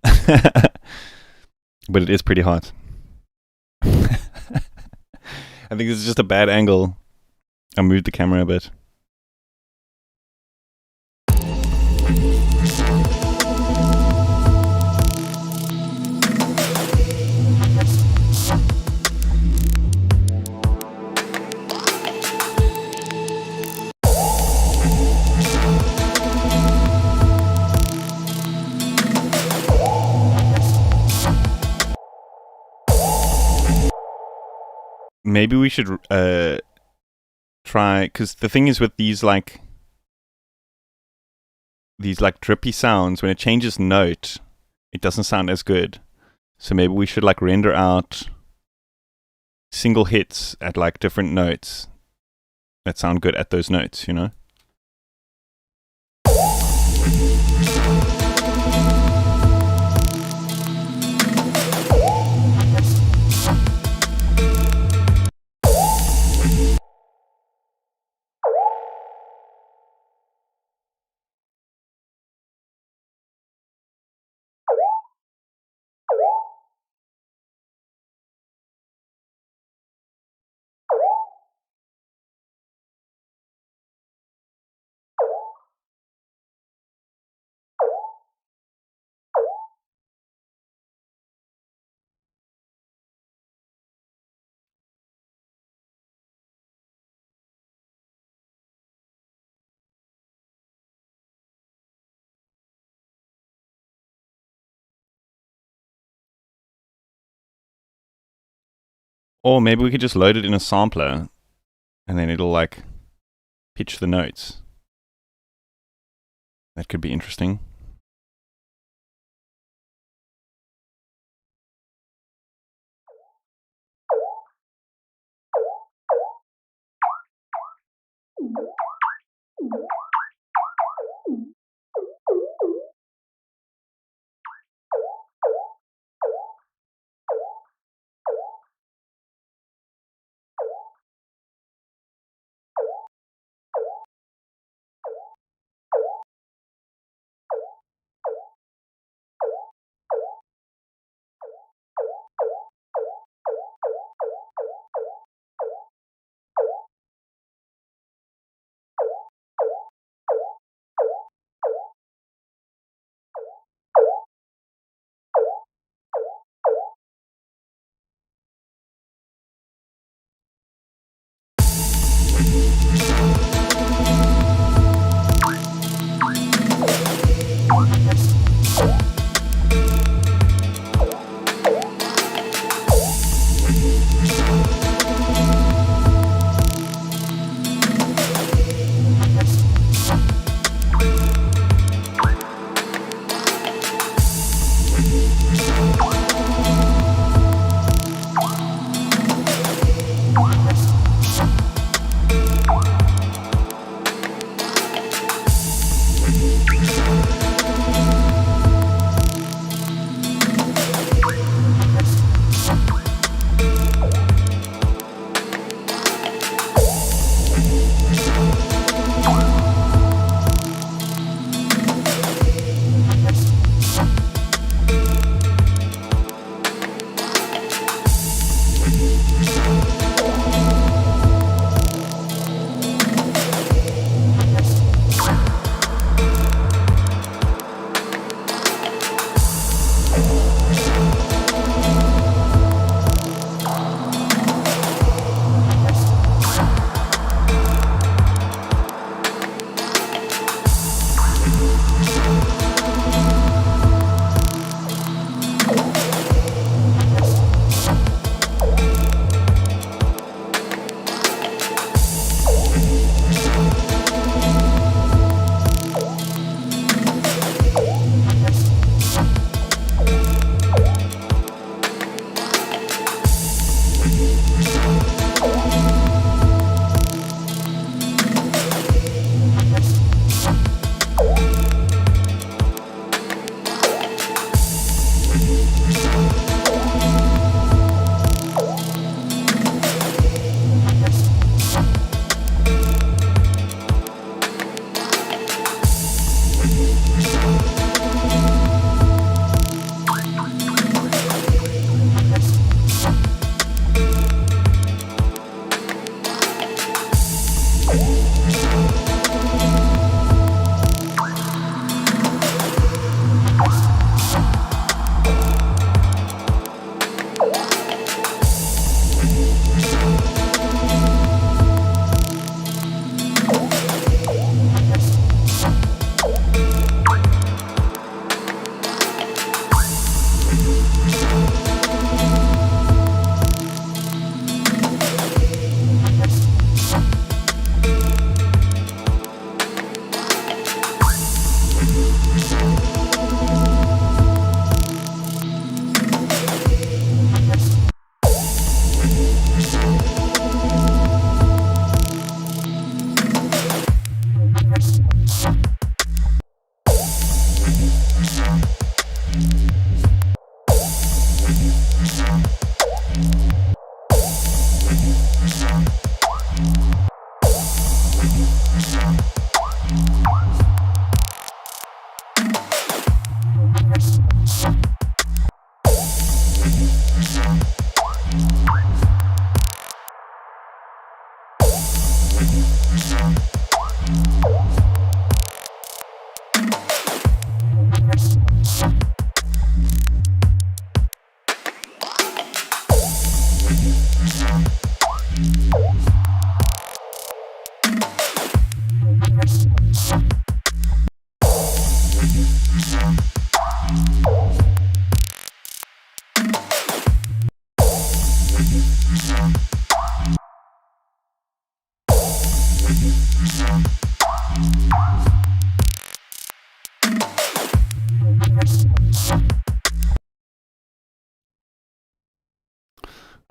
But it is pretty hot. I think this is just a bad angle. I moved the camera a bit. Maybe we should try, because the thing is with these like drippy sounds, when it changes note, it doesn't sound as good. So maybe we should like render out single hits at like different notes that sound good at those notes, you know? Or maybe we could just load it in a sampler and then it'll like pitch the notes. That could be interesting.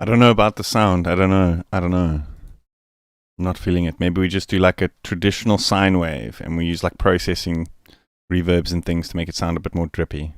I don't know about the sound. I don't know. I'm not feeling it. Maybe we just do like a traditional sine wave and we use like processing reverbs and things to make it sound a bit more drippy.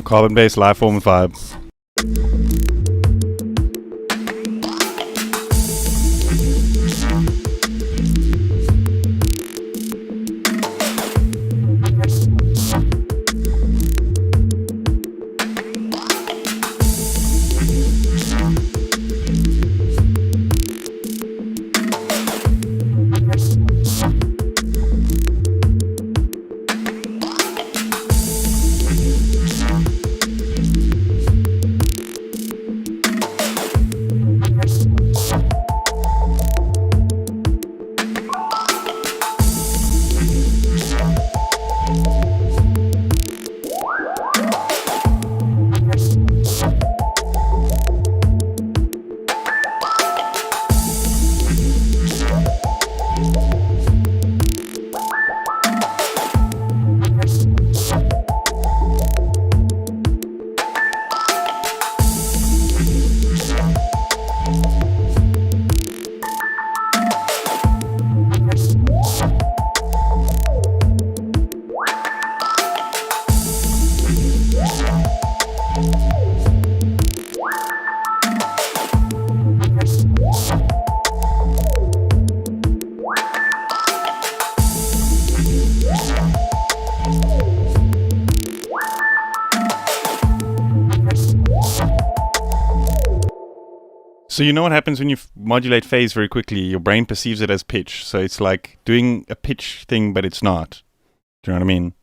Carbon-based life form vibe. So you know what happens when you modulate phase very quickly? Your brain perceives it as pitch. So it's like doing a pitch thing, but it's not. Do you know what I mean?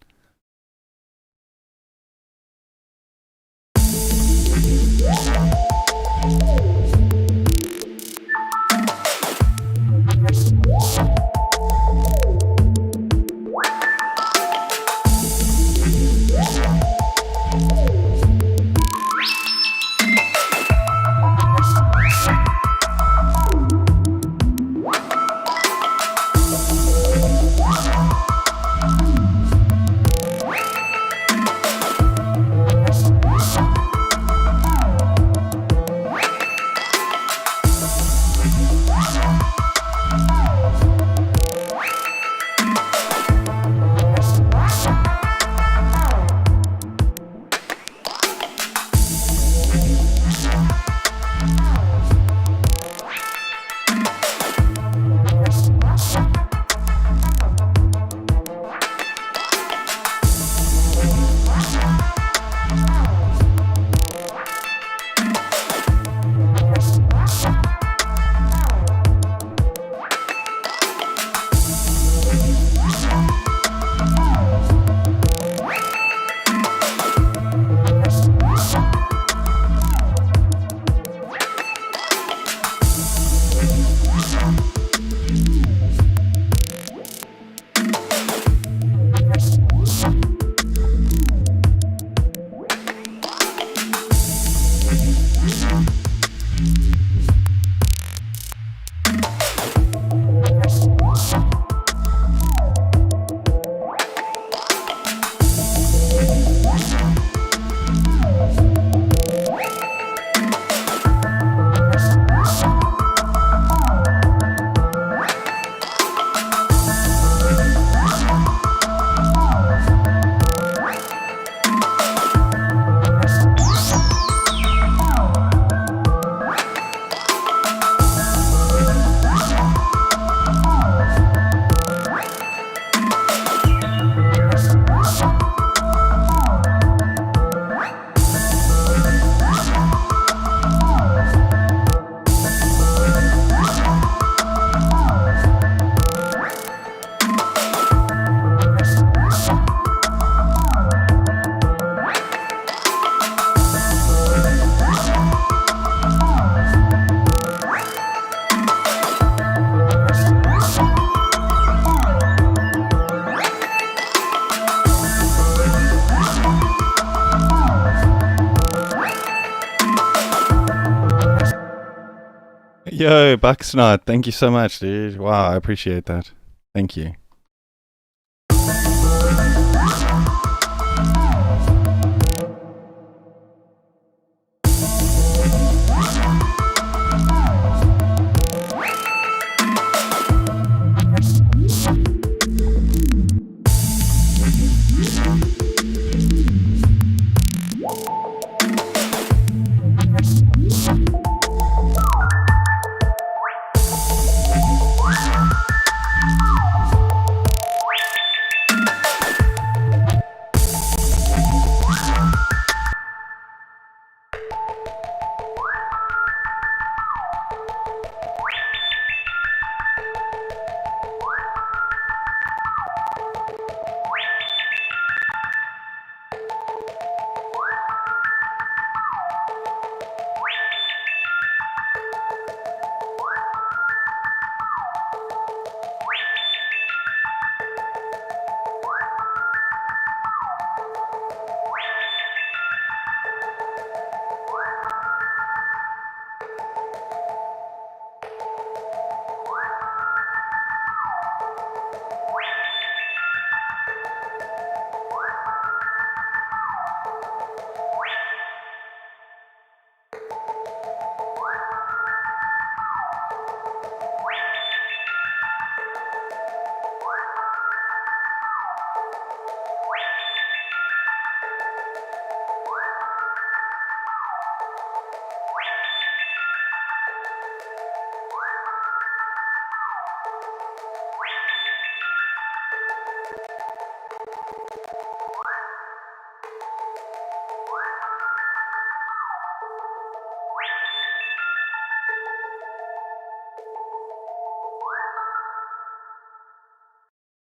Yo, Bucksnot, thank you so much, dude. Wow, I appreciate that. Thank you.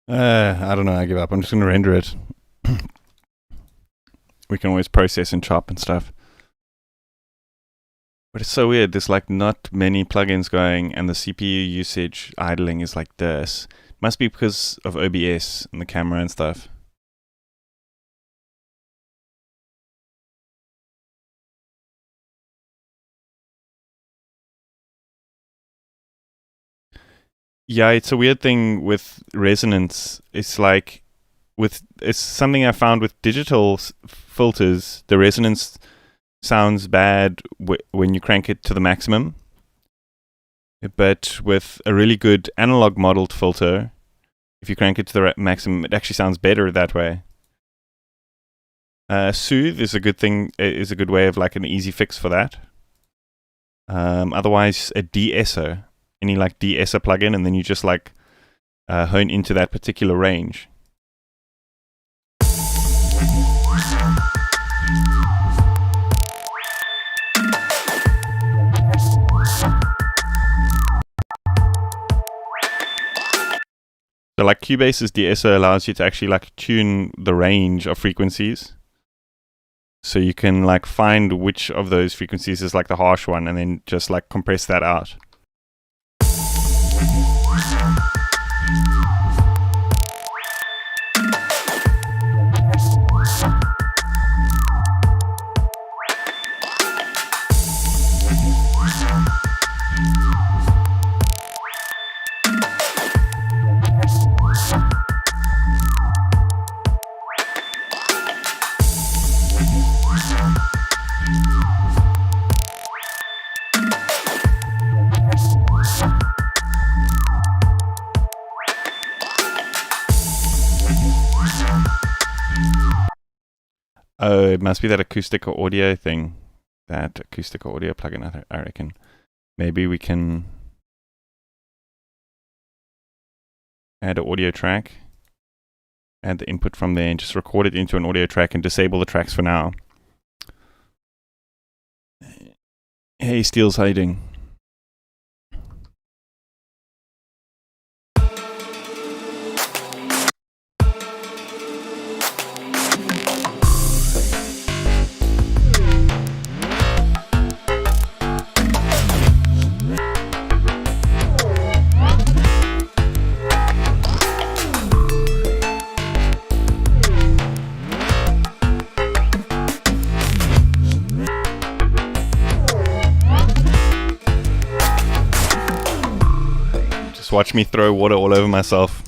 I don't know. I give up. I'm just gonna render it. We can always process and chop and stuff. But it's so weird. There's like not many plugins going, and the CPU usage idling is like this. Must be because of OBS and the camera and stuff. Yeah, it's a weird thing with resonance. It's like it's something I found with digital filters. The resonance sounds bad when you crank it to the maximum, but with a really good analog modeled filter, if you crank it to the maximum, it actually sounds better that way. Soothe is a good thing. Is a good way of like an easy fix for that. Otherwise, a de-esser, any like de-esser plugin, and then you just like hone into that particular range. So like Cubase's de-esser allows you to actually like tune the range of frequencies. So you can like find which of those frequencies is like the harsh one and then just like compress that out. Oh, it must be that acoustic audio thing. That acoustic audio plugin, I reckon. Maybe we can add an audio track, add the input from there, and just record it into an audio track and disable the tracks for now. Hey, Steele's, how you doing? Watch me throw water all over myself.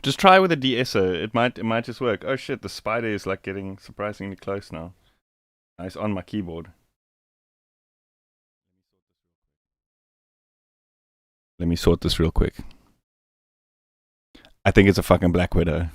Just try with a de-esser. It might just work. Oh shit, the spider is like getting surprisingly close now. It's on my keyboard. Let me sort this real quick. I think it's a fucking black widow.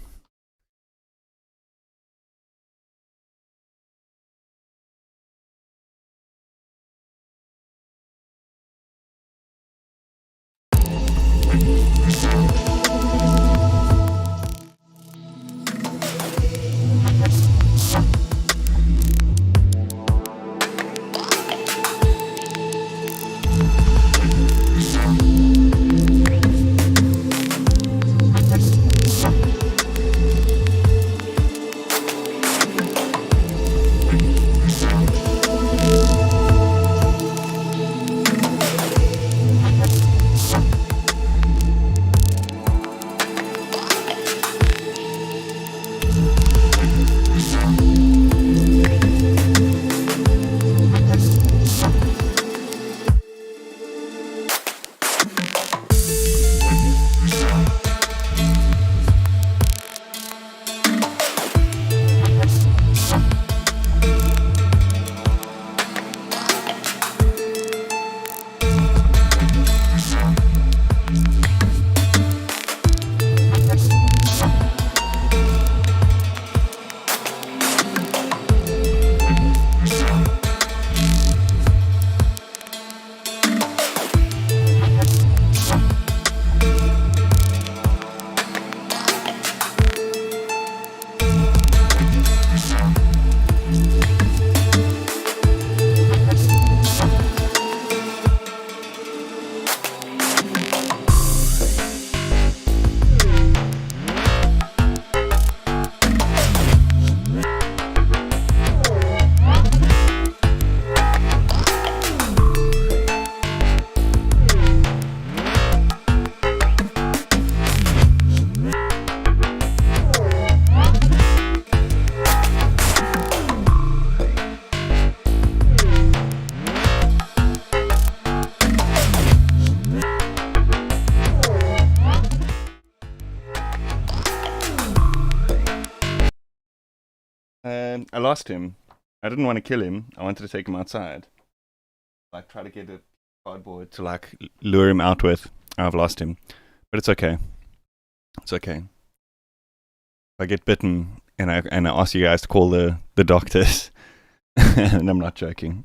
lost him. I didn't want to kill him. I wanted to take him outside. Like, try to get a cardboard to, like, lure him out with. I've lost him. But it's okay. It's okay. If I get bitten and I ask you guys to call the doctors, and I'm not joking.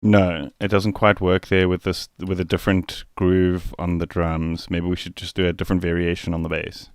No, it doesn't quite work there with with a different groove on the drums. Maybe we should just do a different variation on the bass.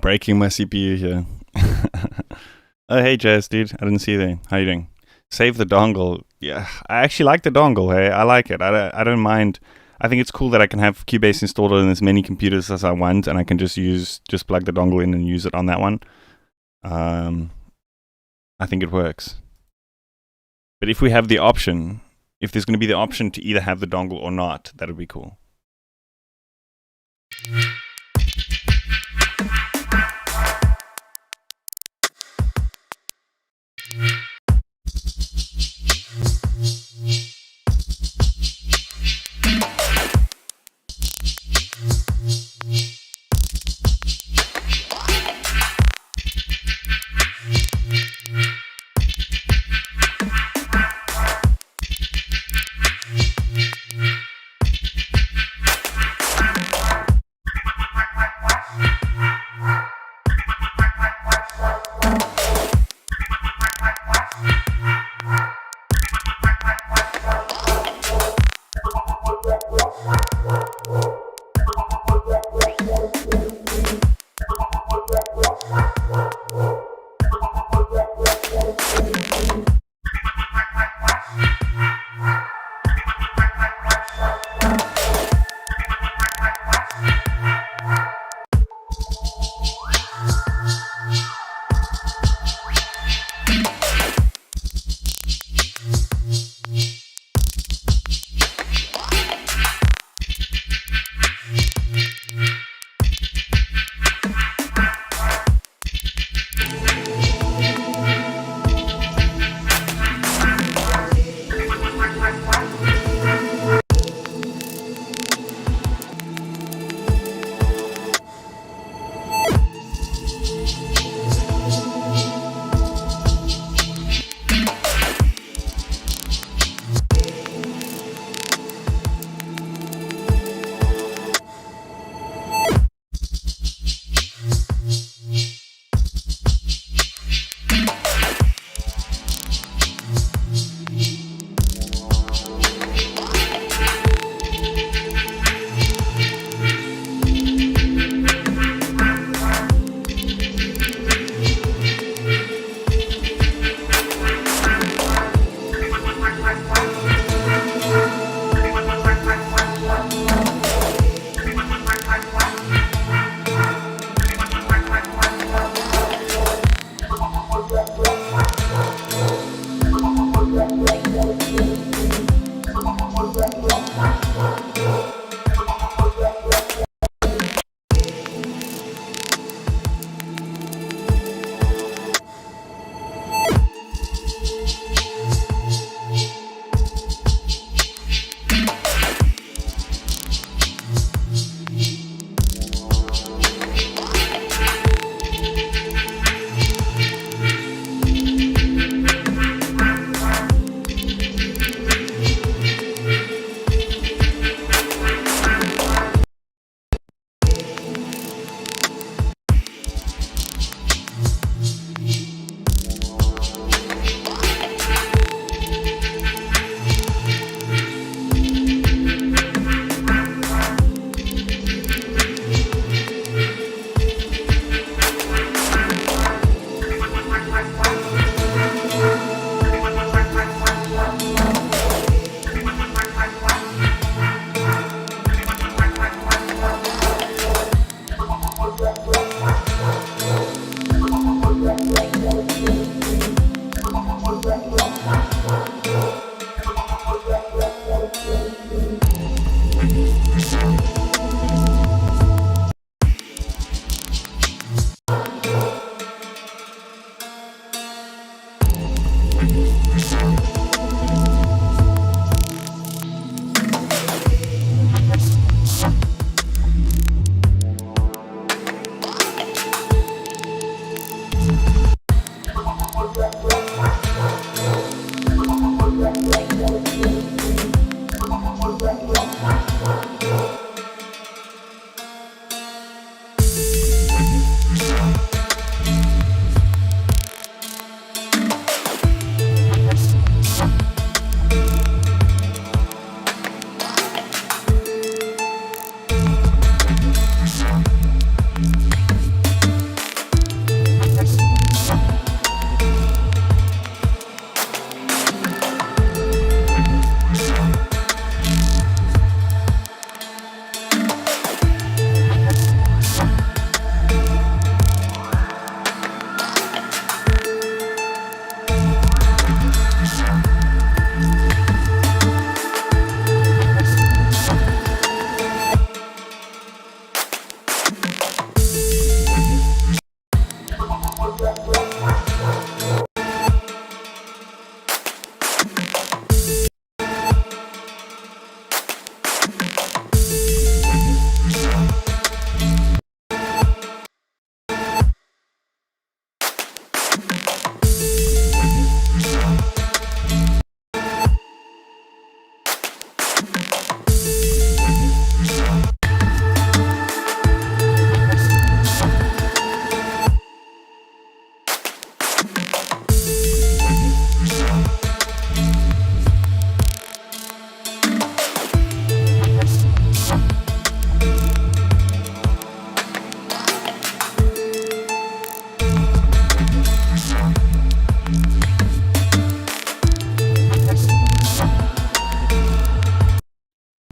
Breaking my CPU here. Oh, hey, Jazz, dude. I didn't see you there. How you doing? Save the dongle. Yeah, I actually like the dongle. Hey, I like it. I don't mind. I think it's cool that I can have Cubase installed on as many computers as I want, and I can just plug the dongle in and use it on that one. I think it works. But if we have the option, if there's going to be the option to either have the dongle or not, that would be cool.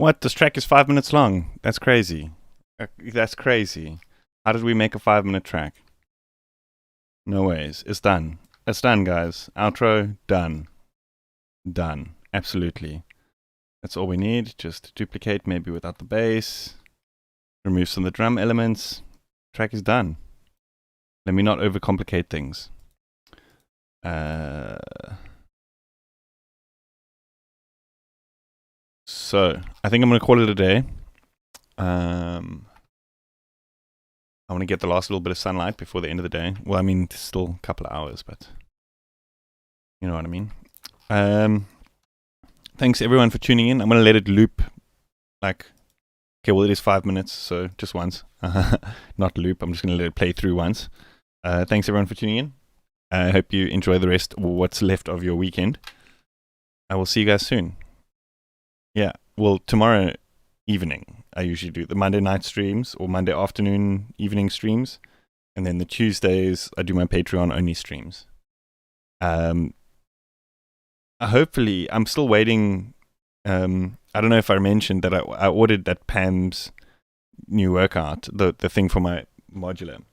What? This track is 5 minutes long. That's crazy. That's crazy. How did we make a 5-minute track? No ways. It's done. It's done, guys. Outro, done. Done. Absolutely. That's all we need. Just duplicate, maybe without the bass. Remove some of the drum elements. Track is done. Let me not overcomplicate things. So, I think I'm going to call it a day. I want to get the last little bit of sunlight before the end of the day. Well, I mean, it's still a couple of hours, but you know what I mean. Thanks everyone for tuning in. I'm going to let it loop. Like, okay, well, it is 5 minutes, so just once. Not loop. I'm just going to let it play through once. Thanks everyone for tuning in. I hope you enjoy the rest, or what's left of your weekend. I will see you guys soon. Yeah, well, tomorrow evening, I usually do the Monday night streams or Monday afternoon, evening streams. And then the Tuesdays, I do my Patreon only streams. Hopefully, I'm still waiting. I don't know if I mentioned that I ordered that Pam's new workout, the thing for my modular.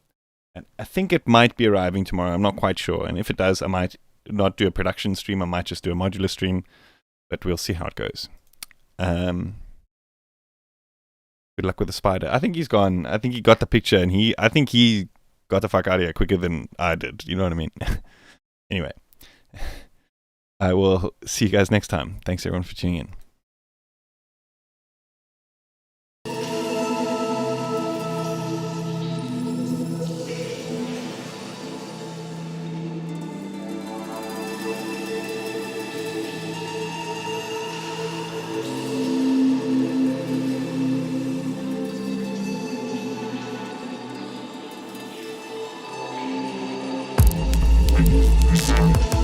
And I think it might be arriving tomorrow. I'm not quite sure. And if it does, I might not do a production stream. I might just do a modular stream. But we'll see how it goes. Good luck with the spider. I think he's gone. I think he got the picture, and I think he got the fuck out of here quicker than I did. You know what I mean? Anyway, I will see you guys next time. Thanks everyone for tuning in. Sorry.